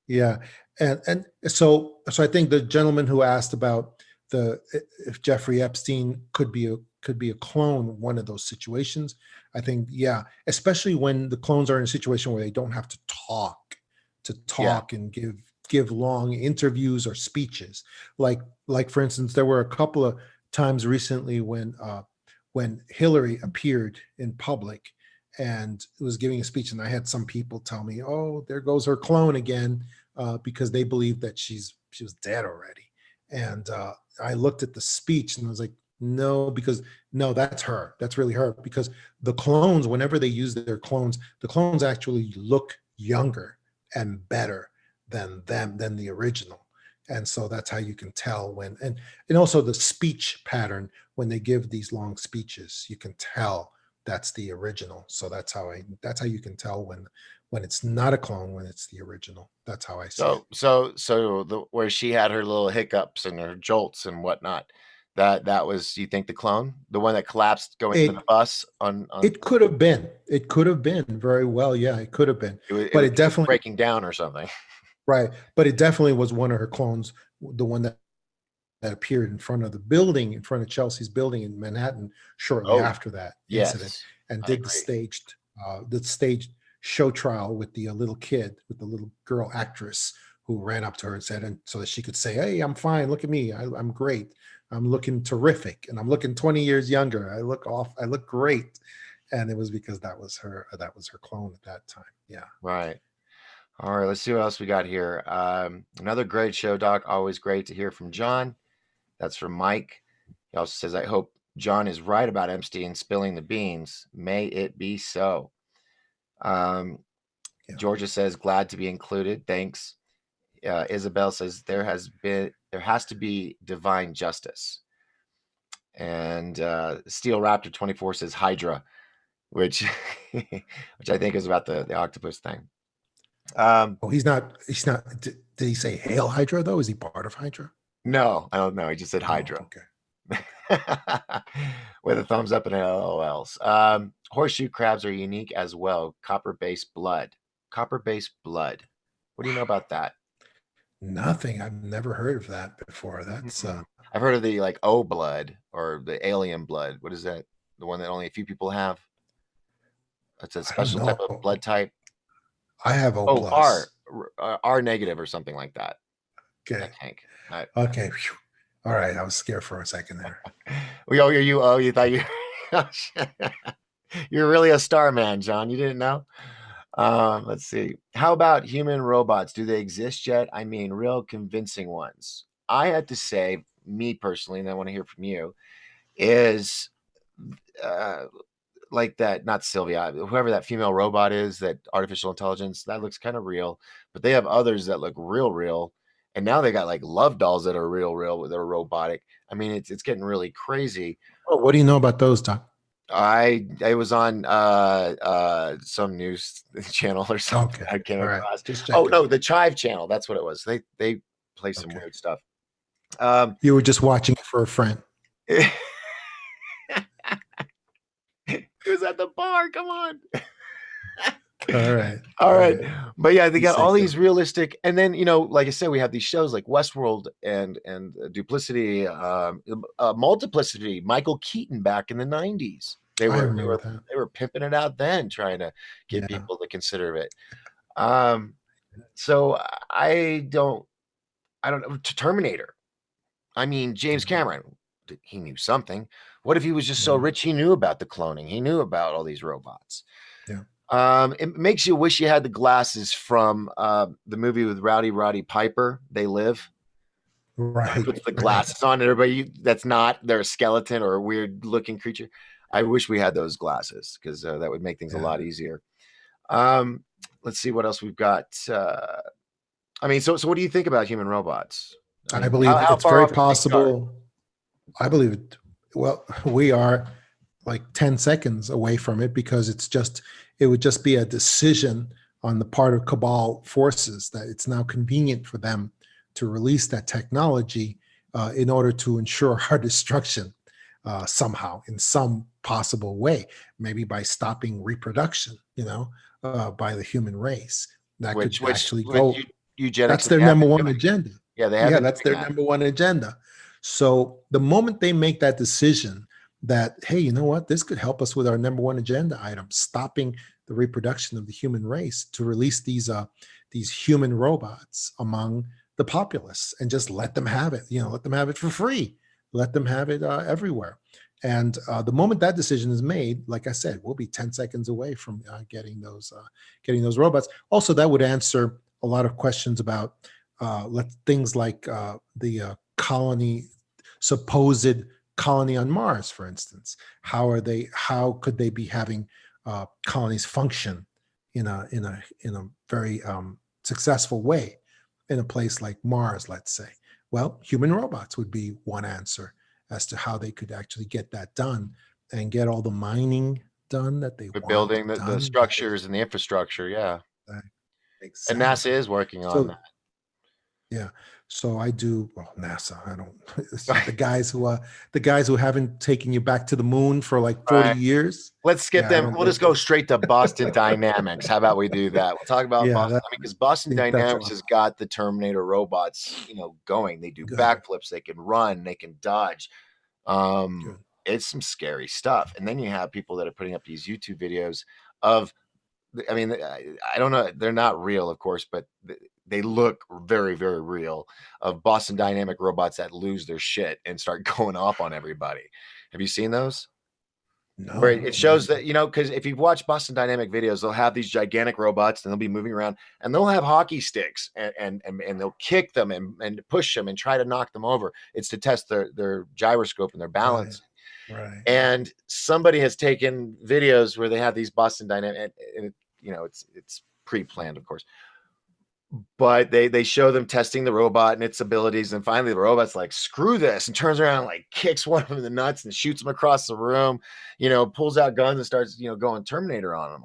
Yeah, and so I think the gentleman who asked about the if Jeffrey Epstein could be a clone, one of those situations. I think, yeah, especially when the clones are in a situation where they don't have to Yeah, talk and give long interviews or speeches. Like for instance, there were a couple of times recently when Hillary appeared in public and was giving a speech, and I had some people tell me, "Oh, there goes her clone again," because they believe that she was dead already. And I looked at the speech and I was like, "No, because no, that's her. That's really her." Because the clones, whenever they use their clones, the clones actually look younger and better than the original. And so that's how you can tell when, and also the speech pattern when they give these long speeches, you can tell that's the original. So that's how you can tell when it's not a clone, when it's the original. That's how I see it. So the where she had her little hiccups and her jolts and whatnot, that was, you think, the clone, the one that collapsed going into the It bus on it could have been. It could have been very well. Yeah, it could have been. But it it was definitely breaking down or something. right. But it definitely was one of her clones, the one that appeared in front of the building, in front of Chelsea's building in Manhattan shortly Oh, after that incident, yes, and I did agree. the staged show trial with the little kid, with the little girl actress who ran up to her and said, and so that she could say, "Hey, I'm fine. Look at me. I'm great. I'm looking terrific, and I'm looking 20 years younger. I look great." And it was because that was her clone at that time. Yeah. Right. All right, let's see what else we got here. Another great show, Doc. Always great to hear from John. That's from Mike. He also says, I hope John is right about Epstein spilling the beans. May it be so. Um, Yeah. Georgia says, glad to be included. Thanks. Isabel says, there has to be divine justice. And Steel Raptor 24 says Hydra, which which I think is about the octopus thing. Oh, he's not. Did he say Hail Hydra though? Is he part of Hydra? No, I don't know. He just said Oh, Hydra. okay. With a thumbs up and LOLs. Horseshoe crabs are unique as well. Copper-based blood. Copper-based blood. What do you know about that? Nothing. I've never heard of that before. I've heard of the like O blood or the alien blood. What is that? The one that only a few people have? It's a I don't special type of know. blood type. I have O Oh, R, plus. R negative or something like that. I Okay. think. I, Okay. Phew. All right. I was scared for a second there. you thought you you're really a star man, John. You didn't know? Let's see. How about human robots? Do they exist yet? I mean, real convincing ones. I had to say, me personally, and I want to hear from you, is uh, like that, not Sylvia, whoever that female robot is, that artificial intelligence, that looks kind of real, but they have others that look real. And now they got like love dolls that are real, that are robotic. I mean, it's getting really crazy. Oh, what do you know about those, Doc? I was on some news channel or something Okay. I came All right. across. Just Oh checking. no, the Chive channel. That's what it was. They play some Okay. weird stuff. Um, You were just watching it for a friend. it was at the bar. Come on. All right. All All right. right. But yeah, they Be got all safe there. these realistic, and then like I said, we have these shows like Westworld and Duplicity, Multiplicity. Michael Keaton back in the '90s. They I were they remember were that. they were pimping it out then, trying to get Yeah. people to consider it. Um, so I don't know. Terminator. I mean, James Yeah. Cameron, he knew something. What if he was just so Yeah. rich he knew about the cloning? He knew about all these robots. Yeah. It makes you wish you had the glasses from the movie with Roddy Piper. They Live. He Right. puts the Right. glasses on, and everybody that's not they're a skeleton or a weird looking creature. I wish we had those glasses because that would make things a Yeah. lot easier. Um, let's see what else we've got. I mean, so what do you think about human robots? I I mean, believe how it's far very off do you think we are? possible. I believe it. Well, we are like 10 seconds away from it because it would just be a decision on the part of Cabal forces that it's now convenient for them to release that technology in order to ensure our destruction somehow in some possible way, maybe by stopping reproduction, by the human race. That could actually Which go. eugenics That's they their have number been one doing. agenda. Yeah, they have Yeah, been that's doing their that. number one agenda. So the moment they make that decision that, hey, you know what, this could help us with our number one agenda item, stopping the reproduction of the human race, to release these human robots among the populace and just let them have it, let them have it for free, let them have it everywhere. And the moment that decision is made, like I said, we'll be 10 seconds away from getting those robots. Also, that would answer a lot of questions about things like the colony, supposed colony on Mars, for instance. How could they be having colonies function in a very successful way in a place like Mars, let's say? Well, human robots would be one answer as to how they could actually get that done and get all the mining done that they With want building the done. That is structures and the infrastructure, yeah. And NASA exactly. is working on So that. yeah. So I do, well, NASA, I don't, it's the guys who haven't taken you back to the moon for like 40 Right. years. Let's skip Yeah, I them. don't We'll just think go straight to Boston Dynamics. How about we do that? We'll talk about yeah, Boston. that, I mean, because I Boston think that's a Dynamics lot has got the Terminator robots, going. They do good, backflips. They can run. They can dodge. Um, good. it's some scary stuff. And then you have people that are putting up these YouTube videos of, I mean, I don't know. They're not real, of course, but they look very, very real, of Boston Dynamic robots that lose their shit and start going off on everybody. Have you seen those? Where No, it no. shows that, because if you've watched Boston Dynamic videos, they'll have these gigantic robots and they'll be moving around and they'll have hockey sticks and they'll kick them and push them and try to knock them over. It's to test their gyroscope and their Right, balance. right. And somebody has taken videos where they have these Boston Dynamic, and it's pre-planned, of course, but they show them testing the robot and its abilities, and finally the robot's like, screw this, and turns around and like kicks one of them in the nuts and shoots them across the room, pulls out guns and starts going Terminator on them.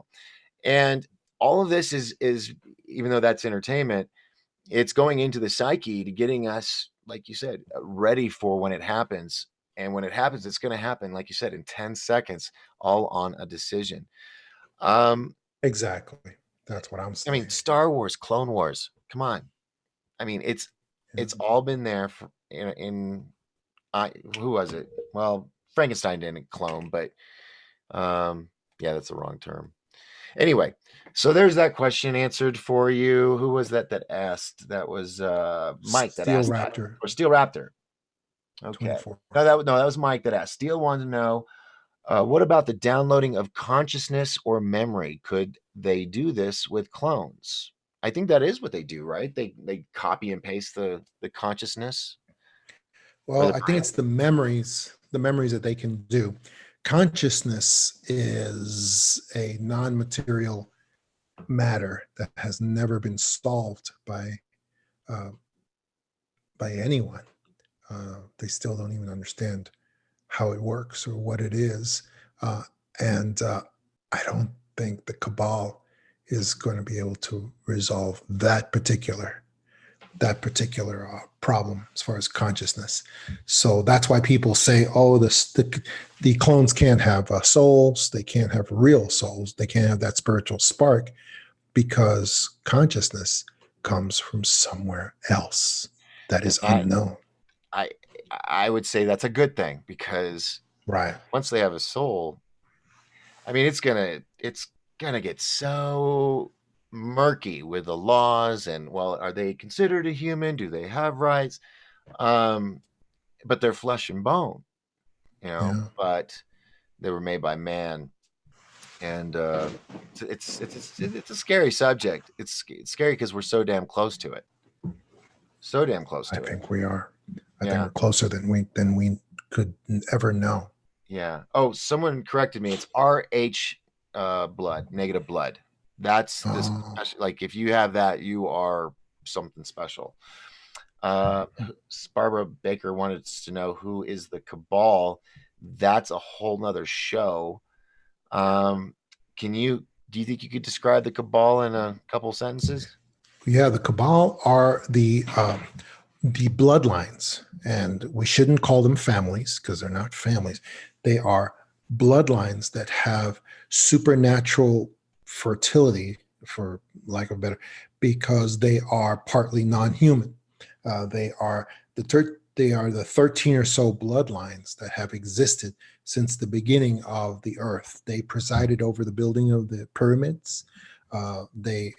And all of this is, even though that's entertainment, it's going into the psyche to getting us, like you said, ready for when it happens. And when it happens, it's going to happen, like you said, in 10 seconds, all on a decision. um Exactly. That's what I'm I mean, saying. Star Wars, Clone Wars, come on. I mean, it's Yeah. all been there for, who was it? Well, Frankenstein didn't clone, but yeah, that's the wrong term. Anyway, so there's that question answered for you. Who was that asked? That was Mike that Steel asked that, Raptor or Steel Raptor. Okay. 24. No, that was Mike that asked. Steel wanted to know, what about the downloading of consciousness or memory? Could they do this with clones? I think that is what they do, right? They copy and paste the consciousness or Well, the I think brain. it's the memories that they can do. Consciousness is a non-material matter that has never been solved uh, by anyone. They still don't even understand how it works or what it is, and I don't think the cabal is going to be able to resolve that particular problem as far as consciousness. So that's why people say, "Oh, the clones can't have souls. They can't have real souls. They can't have that spiritual spark because consciousness comes from somewhere else that And is that, unknown." I I would say that's a good thing, because Right. once they have a soul, I mean, it's gonna get so murky with the laws, and, well, are they considered a human? Do they have rights? Um, but they're flesh and bone, Yeah. but they were made by man. And it's a scary subject. It's scary because we're so damn close to it. So damn close I to it. think we are. I think Yeah. we're closer than we could ever know. Yeah. Oh, someone corrected me. It's RH blood, negative blood. That's the Oh, special. Like, if you have that, you are something special. Uh, Barbara Baker wanted us to know, who is the Cabal. That's a whole nother show. Um, do you think you could describe the Cabal in a couple sentences? yeah. The cabal are the bloodlines, and we shouldn't call them families because they're not families. They are bloodlines that have supernatural fertility, for lack of better, because they are partly non-human. They are they are the 13 or so bloodlines that have existed since the beginning of the earth. They presided over the building of the pyramids. They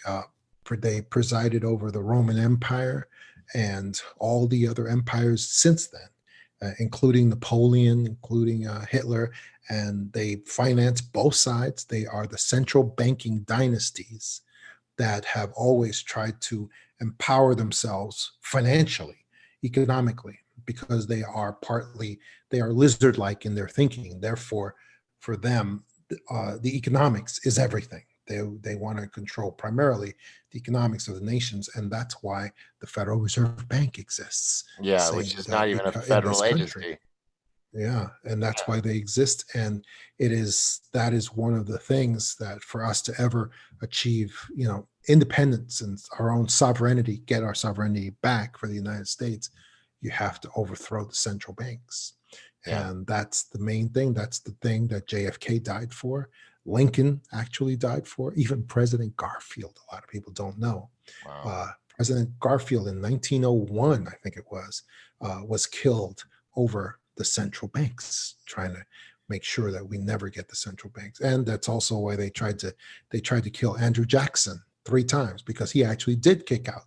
presided over the Roman Empire and all the other empires since then, including Napoleon, including Hitler, and they finance both sides. They are the central banking dynasties that have always tried to empower themselves financially, economically, because they are lizard-like in their thinking. Therefore, for them, the economics is everything. They want to control primarily the economics of the nations, and that's why the Federal Reserve Bank exists, Yeah, which saying is that not even a in this federal country. agency. Yeah, and that's why they exist. And that is one of the things that for us to ever achieve, independence and our own sovereignty, get our sovereignty back for the United States, you have to overthrow the central banks. Yeah. And that's the main thing. That's the thing that JFK died for. Lincoln actually died for. Even President Garfield, a lot of people don't know. Wow. President Garfield in 1901, I think it was killed over the central banks, trying to make sure that we never get the central banks. And that's also why they tried to kill Andrew Jackson 3 times, because he actually did kick out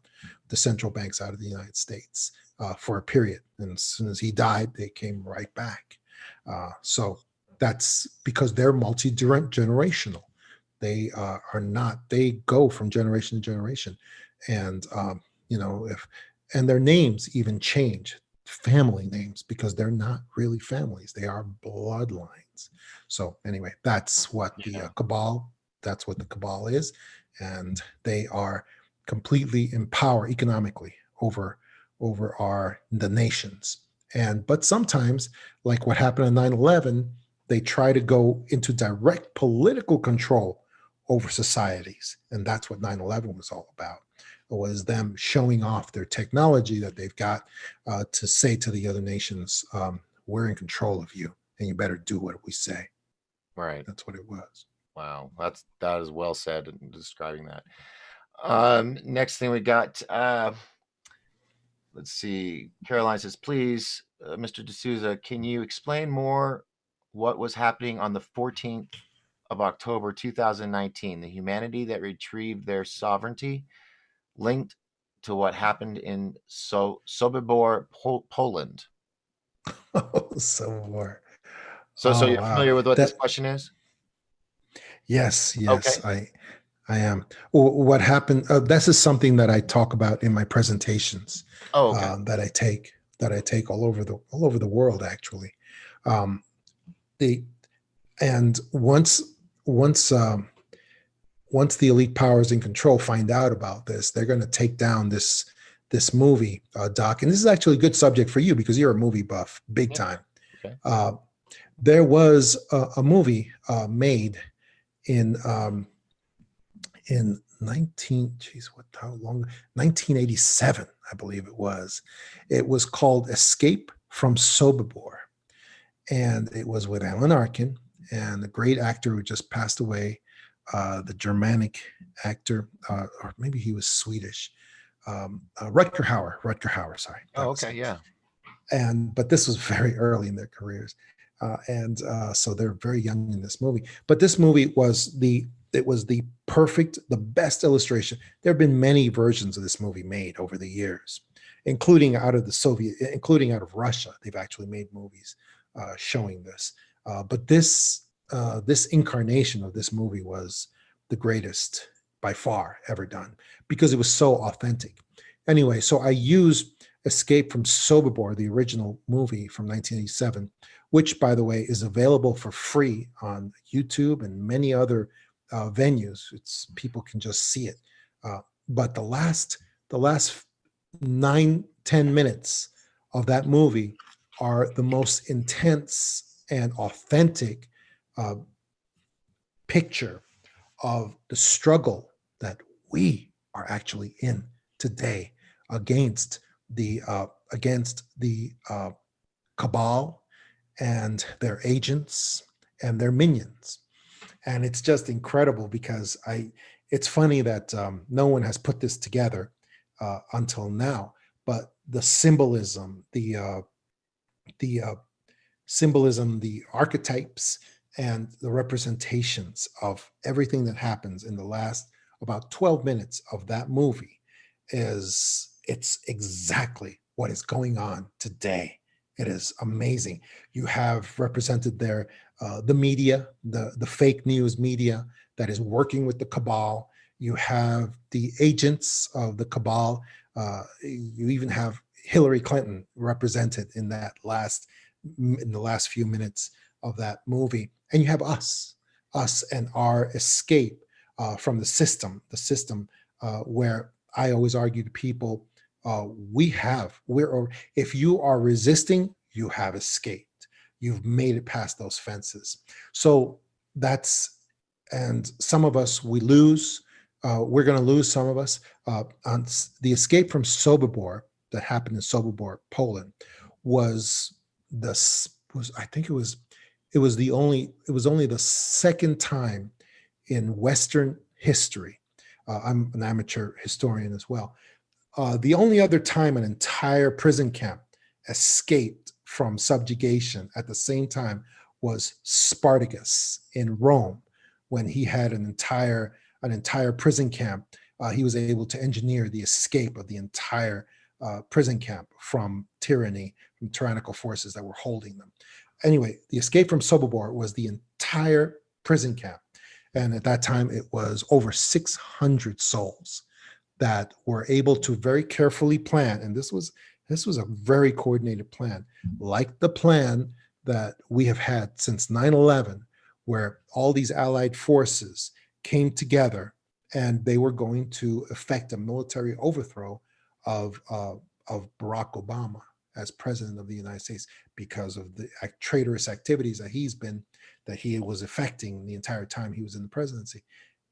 the central banks out of the United States for a period. And as soon as he died, they came right back. So that's because they're multi-generational. They are not. They go from generation to generation, and and their names even change, family names, because they're not really families. They are bloodlines. So anyway, that's what the cabal. That's what the cabal is, and they are completely in power economically over the nations. But sometimes, like what happened on 9/11, they try to go into direct political control over societies, and that's what 9/11 was all about. It was them showing off their technology that they've got to say to the other nations, we're in control of you, and you better do what we say. Right. That's what it was. Wow. That is well said in describing that. Next thing we got, let's see. Caroline says, please, Mr. D'Souza, can you explain more what was happening on the 14th of October 2019, the humanity that retrieved their sovereignty, linked to what happened in Sobibor, Poland? Oh, Sobibor. So Oh, you're wow. familiar with what this That question is? Yes, yes, Okay. I am. What happened? This is something that I talk about in my presentations Oh, okay. that I take all over the world, actually. Um, the and once once the elite powers in control find out about this, they're going to take down this movie, Doc. And this is actually a good subject for you because you're a movie buff, big Yeah. time. Okay. There was a movie made in 1987, I believe it was. It was called Escape from Sobibor, and it was with Alan Arkin and the great actor who just passed away, the Germanic actor, or maybe he was Swedish, Rutger Hauer. Sorry, Oh, that was okay. him. Yeah. But this was very early in their careers, so they're very young in this movie. But this movie was the best illustration. There have been many versions of this movie made over the years, including out of including out of Russia. They've actually made movies showing this. But this incarnation of this movie was the greatest by far ever done because it was so authentic. Anyway, so I use Escape from Sobibor, the original movie from 1987, which, by the way, is available for free on YouTube and many other venues. People can just see it. But the last 9-10 minutes of that movie are the most intense and authentic picture of the struggle that we are actually in today against the cabal and their agents and their minions. And it's just incredible because it's funny that no one has put this together until now, but the symbolism, the archetypes, and the representations of everything that happens in the last about 12 minutes of that movie it's exactly what is going on today. It is amazing. You have represented there the media, the fake news media that is working with the cabal. You have the agents of the cabal. You even have Hillary Clinton represented in the last few minutes of that movie. And you have us and our escape from the system where I always argue to people, if you are resisting, you have escaped. You've made it past those fences. So that's, and some of us, we lose. We're going to lose some of us. On the escape from Sobibor that happened in Sobibor, Poland, was I think it was only the second time in Western history. I'm an amateur historian as well. The only other time an entire prison camp escaped from subjugation at the same time was Spartacus in Rome, when he had an entire prison camp. He was able to engineer the escape of the entire prison camp from tyranny, from tyrannical forces that were holding them. Anyway, the escape from Sobibor was the entire prison camp. And at that time, it was over 600 souls that were able to very carefully plan. And this was a very coordinated plan, like the plan that we have had since 9/11, where all these allied forces came together and they were going to effect a military overthrow of Barack Obama as president of the United States, because of the traitorous activities that he was effecting the entire time he was in the presidency.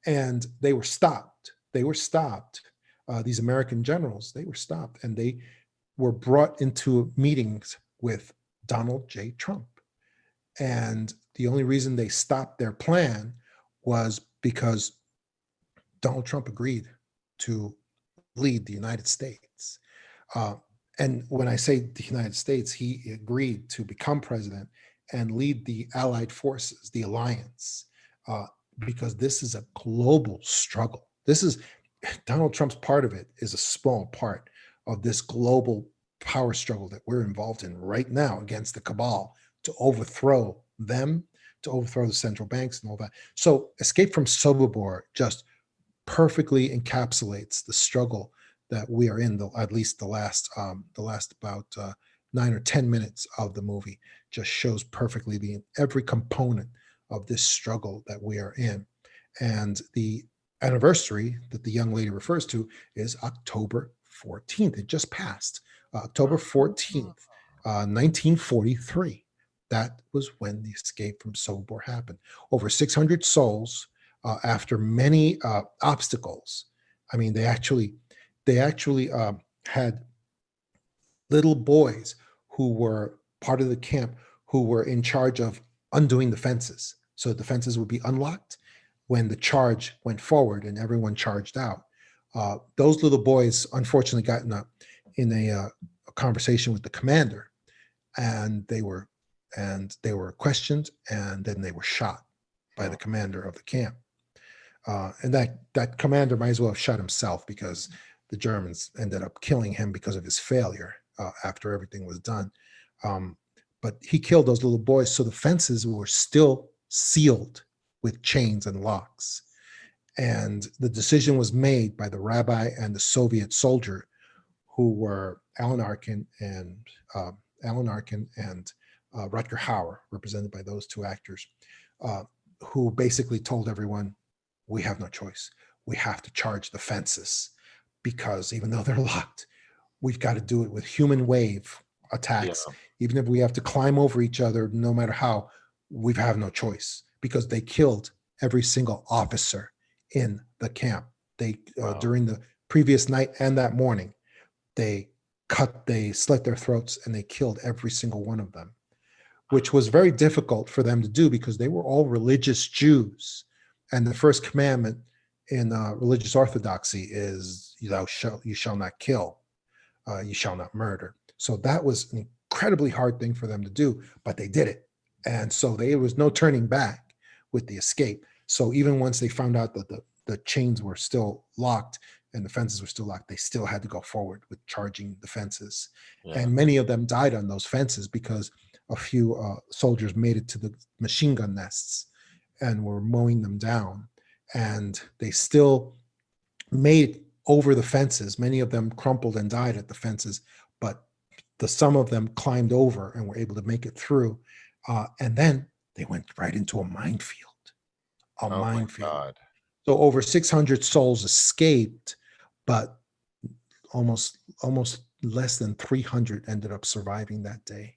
And they were stopped. These American generals, they were stopped, and they were brought into meetings with Donald J. Trump. And the only reason they stopped their plan was because Donald Trump agreed to lead the United States. And when I say the United States, he agreed to become president and lead the allied forces, the alliance, because this is a global struggle. Donald Trump's part of it is a small part of this global power struggle that we're involved in right now against the Cabal, to overthrow them, to overthrow the central banks and all that. So Escape from Sobibor just perfectly encapsulates the struggle that we are in. At least the last about 9 or 10 minutes of the movie just shows perfectly every component of this struggle that we are in. And the anniversary that the young lady refers to is October 14th. It just passed. October 14th, 1943. That was when the escape from Sobibor happened. Over 600 souls, after many obstacles. I mean, they actually had little boys who were part of the camp who were in charge of undoing the fences. So the fences would be unlocked when the charge went forward and everyone charged out. Those little boys unfortunately got in a conversation with the commander, and they were questioned, and then they were shot by the commander of the camp. And that commander might as well have shot himself, because the Germans ended up killing him because of his failure after everything was done. But he killed those little boys, so the fences were still sealed with chains and locks. And the decision was made by the rabbi and the Soviet soldier, who were Alan Arkin and Rutger Hauer, represented by those two actors, who basically told everyone, we have no choice. We have to charge the fences, because even though they're locked, we've got to do it with human wave attacks. Yeah. Even if we have to climb over each other, no matter how, we have no choice, because they killed every single officer in the camp. They during the previous night and that morning, they slit their throats and they killed every single one of them, which was very difficult for them to do, because they were all religious Jews. And the first commandment in religious orthodoxy is, you shall not kill, you shall not murder. So that was an incredibly hard thing for them to do, but they did it. And so there was no turning back with the escape. So even once they found out that the chains were still locked and the fences were still locked, they still had to go forward with charging the fences. Yeah. And many of them died on those fences, because a few soldiers made it to the machine gun nests and were mowing them down. And they still made over the fences. Many of them crumpled and died at the fences, but some of them climbed over and were able to make it through. And then they went right into a minefield. Oh my God. So over 600 souls escaped, but almost less than 300 ended up surviving that day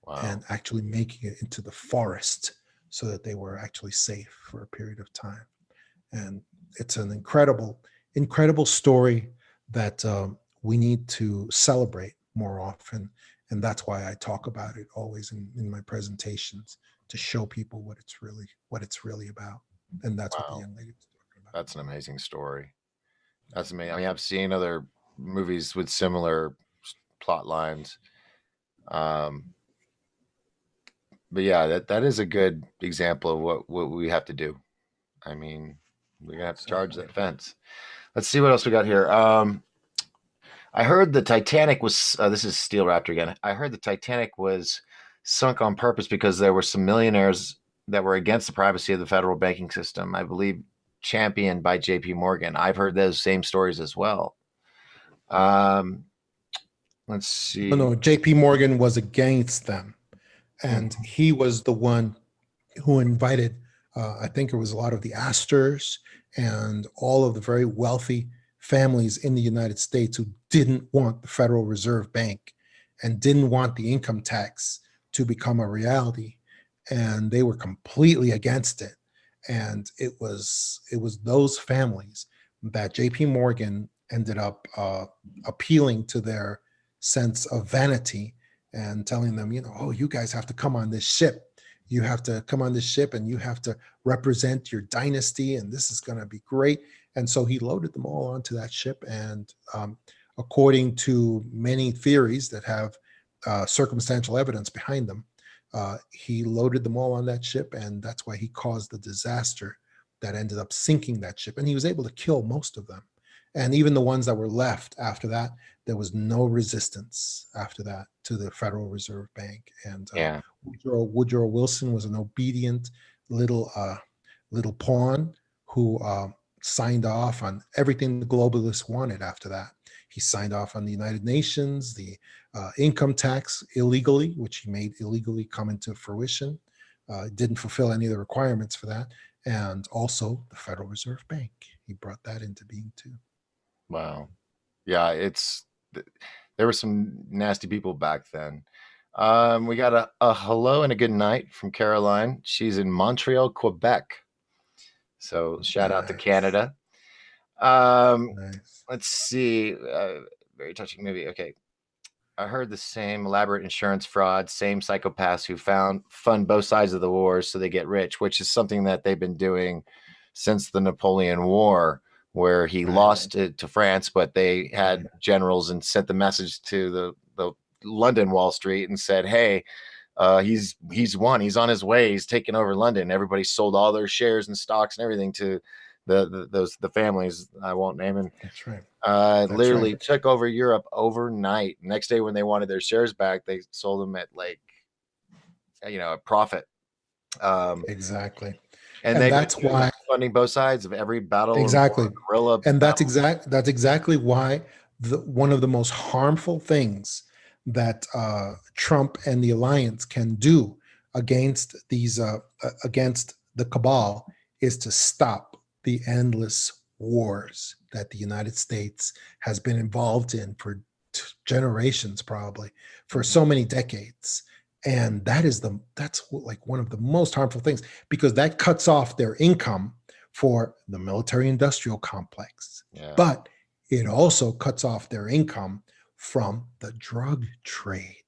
Wow. and actually making it into the forest so that they were actually safe for a period of time. And it's an incredible story that we need to celebrate more often. And that's why I talk about it always in my presentations, to show people what it's really about. And that's what the Wow. young lady was talking about. That's an amazing story. That's amazing. I mean, I've seen other movies with similar plot lines. Um, but yeah, that is a good example of what we have to do. I mean, we're gonna have to charge Exactly. that fence. Let's see what else we got here. I heard the Titanic was. This is Steel Raptor again. I heard the Titanic was sunk on purpose because there were some millionaires that were against the privacy of the federal banking system. I believe championed by J.P. Morgan. I've heard those same stories as well. Um, let's No, see. no, JP Morgan was against them. And Mhm. he was the one who invited, I think it was a lot of the Astors and all of the very wealthy families in the United States who didn't want the Federal Reserve Bank and didn't want the income tax to become a reality. And they were completely against it. And it was those families that JP Morgan ended up appealing to their sense of vanity and telling them, oh, you guys have to come on this ship. You have to come on this ship and you have to represent your dynasty, and this is going to be great. And so he loaded them all onto that ship. And according to many theories that have circumstantial evidence behind them, he loaded them all on that ship. And that's why he caused the disaster that ended up sinking that ship. And he was able to kill most of them. And even the ones that were left after that, there was no resistance after that to the Federal Reserve Bank. And Yeah. Woodrow Wilson was an obedient little little pawn who signed off on everything the globalists wanted after that. He signed off on the United Nations, the income tax illegally, which he made illegally come into fruition. Didn't fulfill any of the requirements for that. And also the Federal Reserve Bank. He brought that into being too. Wow. Yeah, there were some nasty people back then. We got a hello and a good night from Caroline. She's in Montreal, Quebec. So shout out to Nice. Canada. Um, Nice. let's see. Very touching movie. Okay. I heard the same elaborate insurance fraud, same psychopaths who fund both sides of the wars so they get rich, which is something that they've been doing since the Napoleon War, where he Right. lost it to France, but they had generals and sent the message to the London Wall Street and said, "Hey, he's won. He's on his way. He's taking over London." Everybody sold all their shares and stocks and everything to the families I won't name, and That's right. That's right. literally took over Europe overnight. Next day, when they wanted their shares back, they sold them at like a profit. Um, Exactly. and And they've been that's doing why that, funding both sides of every battle and war, exactly. guerrilla And battle. that's exactly why one of the most harmful things that Trump and the alliance can do against against the cabal is to stop the endless wars that the United States has been involved in for generations, probably for Mhm. so many decades. And that's like one of the most harmful things, because that cuts off their income for the military industrial complex. Yeah, But it also cuts off their income from the drug trade,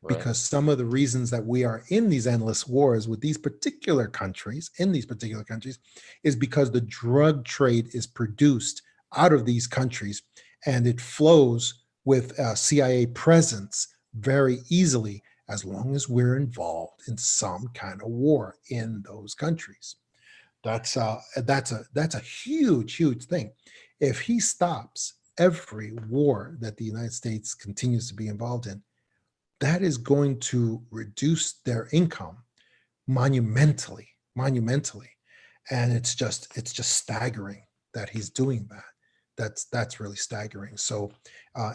right. because some of the reasons that we are in these endless wars with these particular countries, is because the drug trade is produced out of these countries, and it flows with CIA presence very easily as long as we're involved in some kind of war in those countries. That's a huge thing. If he stops every war that the United States continues to be involved in, that is going to reduce their income monumentally. And it's just staggering that he's doing that. That's really staggering. So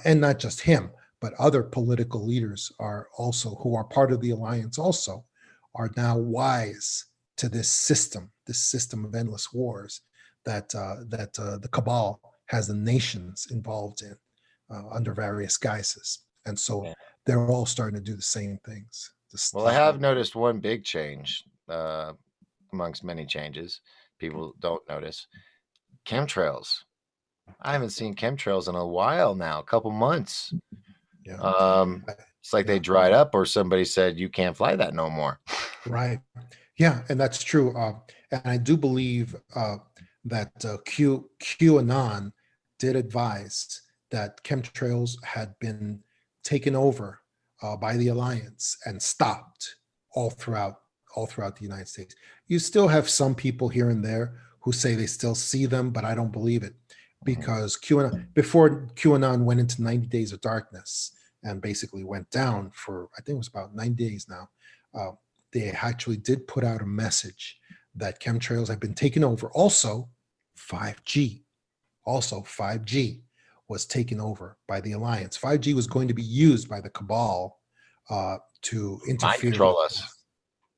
and not just him, but other political leaders are also, who are part of the alliance, also are now wise to this system of endless wars the Cabal has the nations involved in under various guises, and so Yeah. they're all starting to do the same things to Well, I stop. have noticed one big change amongst many changes people don't notice. Chemtrails. I haven't seen chemtrails in a while now, a couple months. Yeah, Um, I- it's like they yeah, dried up, or somebody said you can't fly that no more. right. Yeah, and that's true. And I do believe that QAnon did advise that chemtrails had been taken over by the alliance and stopped all throughout all throughout the United States. You still have some people here and there who say they still see them, but I don't believe it Mhm. because QAnon before QAnon went into 90 days of darkness and basically went down for I think it was about 90 days now. Uh, they actually did put out a message that chemtrails have been taken over. Also, 5G. Also, 5G was taken over by the alliance. 5G was going to be used by the cabal to Mind interfere control with us us.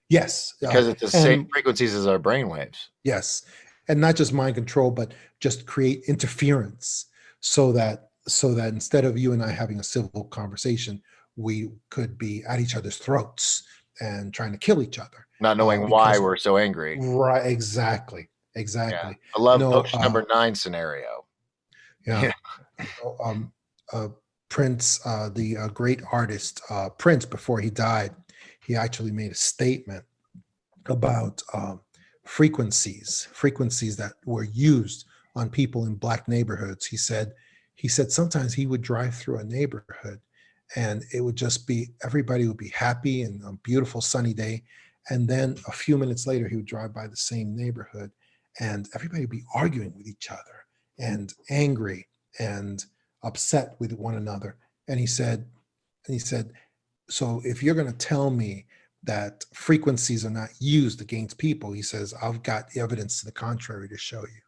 Yes, because it's the same and frequencies as our brainwaves. yes, and not just mind control, but just create interference so that instead of you and I having a civil conversation, we could be at each other's throats and trying to kill each other. Not knowing why Because we're so angry. right, exactly, Yeah. exactly. A You love know, potion number 9 scenario. yeah. Yeah. Um, Prince, the great artist Prince, before he died, he actually made a statement about frequencies that were used on people in black neighborhoods. He said sometimes he would drive through a neighborhood and it would just be everybody would be happy and a beautiful sunny day, and then a few minutes later he would drive by the same neighborhood and everybody would be arguing with each other and angry and upset with one another. And he said so if you're going to tell me that frequencies are not used against people, he says, I've got evidence to the contrary to show you.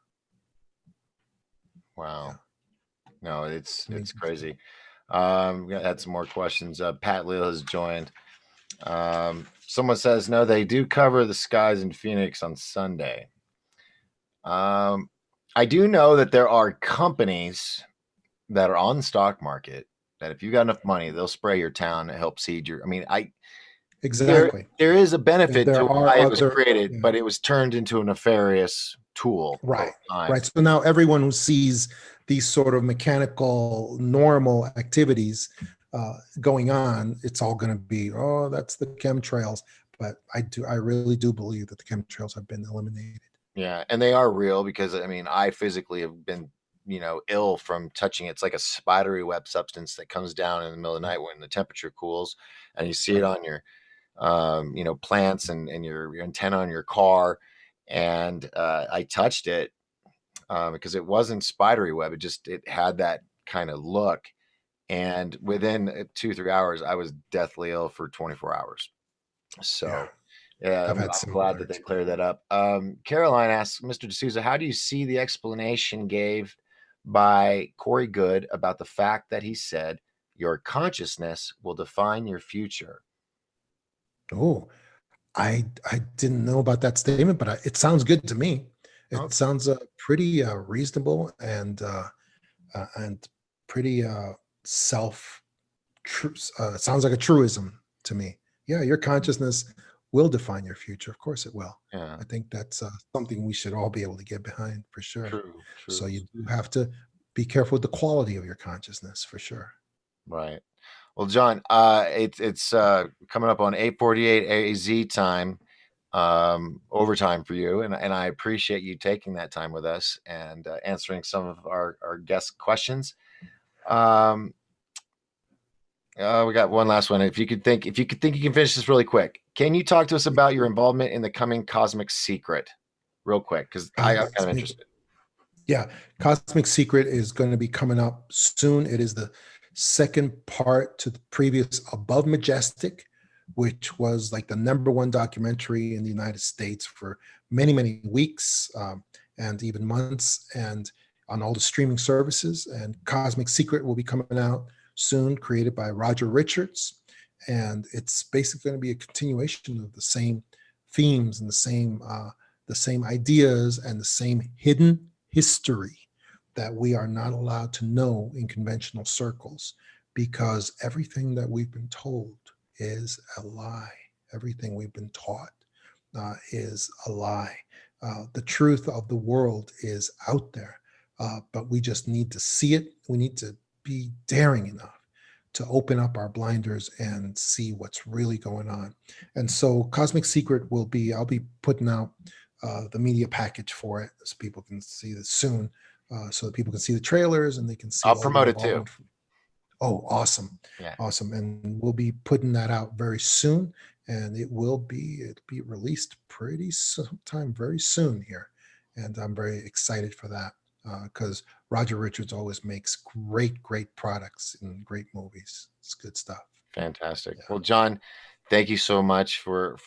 Yeah. Wow. No, it's I mean, it's crazy. We had some more questions. Pat Leal has joined. Someone says, no, they do cover the skies in Phoenix on Sunday. I do know that there are companies that are on the stock market that if you got enough money, they'll spray your town to help seed your. I mean, there exactly. there is a benefit There to are why it was other, created, yeah, but it was turned into a nefarious tool right, over time. right. So now everyone who sees these sort of mechanical, normal activities going on, it's all going to be, oh, that's the chemtrails. But I really do believe that the chemtrails have been eliminated. Yeah, and they are real because I mean, I physically have been, ill from touching it. It's like a spidery web substance that comes down in the middle of the night when the temperature cools, and you see it Right. on your, plants and your antenna on your car. And I touched it because it wasn't spidery web. It had that kind of look, and within 2-3 hours, I was deathly ill for 24 hours. Yeah. So yeah, I've I'm, had I'm glad similar that they experience. cleared that up. Caroline asks Mr. D'Souza, how do you see the explanation gave by Corey Good about the fact that he said your consciousness will define your future? Oh, I didn't know about that statement, but it sounds good to me. It Okay. sounds pretty reasonable and pretty self true. Sounds like a truism to me. Yeah, your consciousness will define your future. Of course, it will. Yeah, I think that's something we should all be able to get behind for sure. true, So true. you do have to be careful with the quality of your consciousness for sure. Right. Well, John, it's coming up on 8:48 AZ time, overtime for you, and I appreciate you taking that time with us and answering some of our guest questions. Um, we got one last one. If you can finish this really quick, can you talk to us about your involvement in the coming Cosmic Secret, real quick? Because I'm kind of Cosmic, interested. yeah, Cosmic Secret is going to be coming up soon. It is the second part to the previous Above Majestic, which was like the number one documentary in the United States for many, many weeks and even months, and on all the streaming services. And Cosmic Secret will be coming out soon, created by Roger Richards. And it's basically going to be a continuation of the same themes and the same the same ideas, and the same hidden history that we are not allowed to know in conventional circles, because everything that we've been told is a lie. Everything we've been taught is a lie. The truth of the world is out there, but we just need to see it. We need to be daring enough to open up our blinders and see what's really going on. And so Cosmic Secret I'll be putting out the media package for it so people can see this soon, so that people can see the trailers and they can see I'll all the promote it too. involvement. Oh, awesome. Yeah. Awesome. And we'll be putting that out very soon. And it'll be released pretty sometime very soon here. And I'm very excited for that, because Roger Richards always makes great products and great movies. It's good stuff. Fantastic. Yeah. Well, John, thank you so much for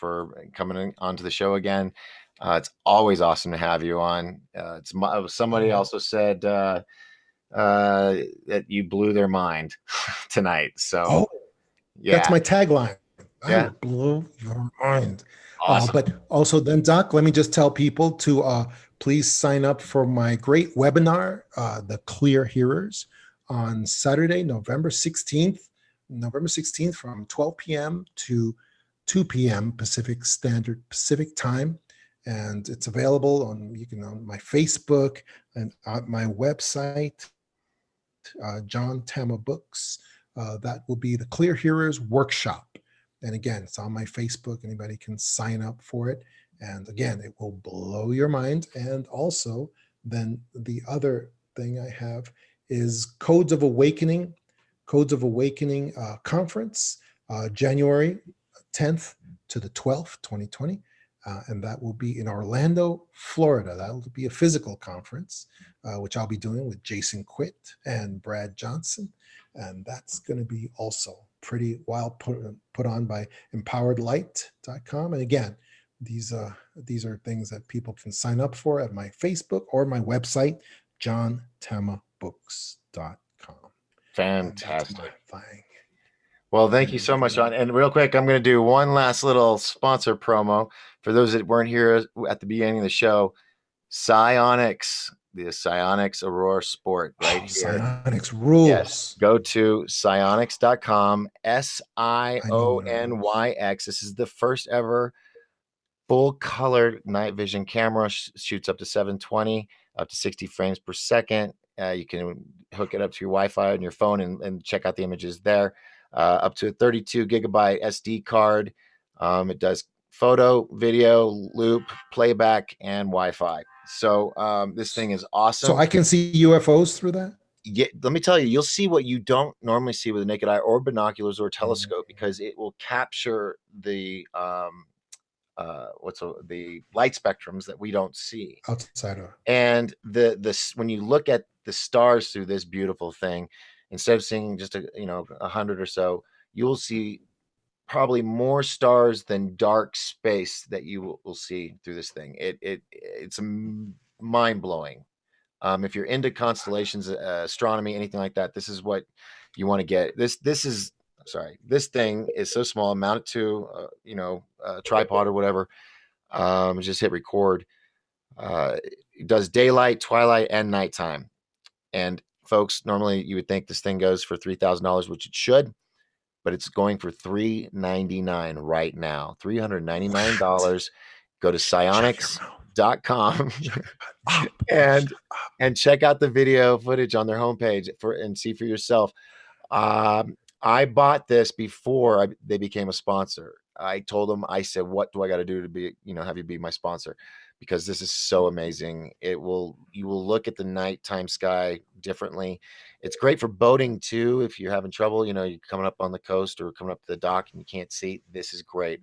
coming onto the show again. It's always awesome to have you on. Somebody also said that you blew their mind tonight. So, That's yeah, my tagline. I yeah, will blow your mind. awesome. But also, then, Doc, let me just tell people to please sign up for my great webinar, The Clear Hearers, on Saturday, November 16th from 12 p.m. to 2 p.m. Pacific Time. And it's available on my Facebook and my website, John Tama Books. That will be the Clear Hearers Workshop. And again, it's on my Facebook. Anybody can sign up for it. And again, it will blow your mind. And also, then the other thing I have is Codes of Awakening Conference, January 10th to the 12th, 2020. And that will be in Orlando, Florida. That will be a physical conference, which I'll be doing with Jason Quitt and Brad Johnson. And that's going to be also pretty wild, put on by empoweredlight.com. And again, these are things that people can sign up for at my Facebook or my website, johnthamabooks.com. Fantastic. Well, thank you so much, John. And real quick, I'm going to do one last little sponsor promo for those that weren't here at the beginning of the show. Psionics, the Psionics Aurora Sport right here. Psionics rules. Yes. Go to psionics.com, SIONYX. This is the first ever full color night vision camera. Shoots up to 720, up to 60 frames per second. You can hook it up to your Wi-Fi on your phone and check out the images there. Up to a 32 gigabyte SD card. It does photo, video, loop, playback, and Wi-Fi. So this thing is awesome. So I can see UFOs through that? Yeah, let me tell you, you'll see what you don't normally see with a naked eye or binoculars or telescope, because it will capture the the light spectrums that we don't see outside of. And when you look at the stars through this beautiful thing, instead of seeing just 100 or so, you'll see probably more stars than dark space that you will see through this thing. It's mind blowing. If you're into constellations, astronomy, anything like that, this is what you want to get. This thing is so small. Mount it to a tripod or whatever. Just hit record. It does daylight, twilight, and nighttime. And folks, normally you would think this thing goes for $3,000, which it should, but it's going for $399 right now. $399. Go to psionics.com and check out the video footage on their homepage and see for yourself. I bought this before they became a sponsor. I told them, I said, what do I got to do to be, have you be my sponsor? Because this is so amazing. You will look at the nighttime sky differently. It's great for boating too. If you're having trouble, you're coming up on the coast or coming up to the dock and you can't see, this is great.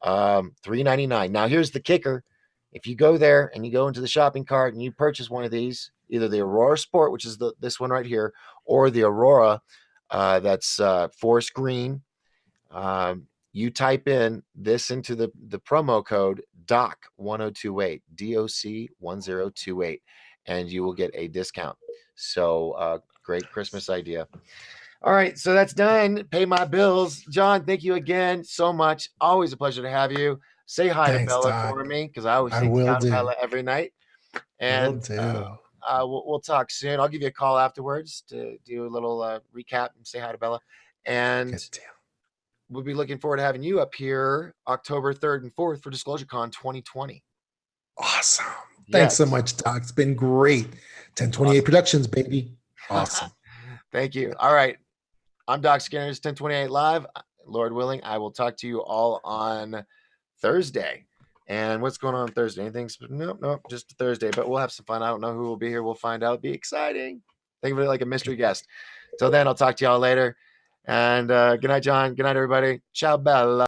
$399. Now here's the kicker. If you go there and you go into the shopping cart and you purchase one of these, either the Aurora Sport, which is this one right here, or the Aurora, that's forest green. You type in this into the promo code DOC1028, DOC1028, and you will get a discount. So great Christmas idea. All right, so that's done. Pay my bills. John, thank you again so much. Always a pleasure to have you. Say hi to Thanks, Bella Doc. for me, because I always I say will ciao to do. Bella every night. Will And do. we'll talk soon. I'll give you a call afterwards to do a little recap and say hi to Bella. And Good deal. we'll be looking forward to having you up here October 3rd and 4th for Disclosure Con 2020. Awesome. Thanks so Yes. much, Doc. It's been great. 1028 Awesome. Productions, baby. Awesome. Thank you. All right. I'm Doc Skinner's 1028 Live. Lord willing, I will talk to you all on Thursday. And what's going on Thursday? Anything? Nope, just Thursday. But we'll have some fun. I don't know who will be here. We'll find out. It'll be exciting. Think of it like a mystery guest. Till then, I'll talk to y'all later. And good night, John. Good night, everybody. Ciao, Bella.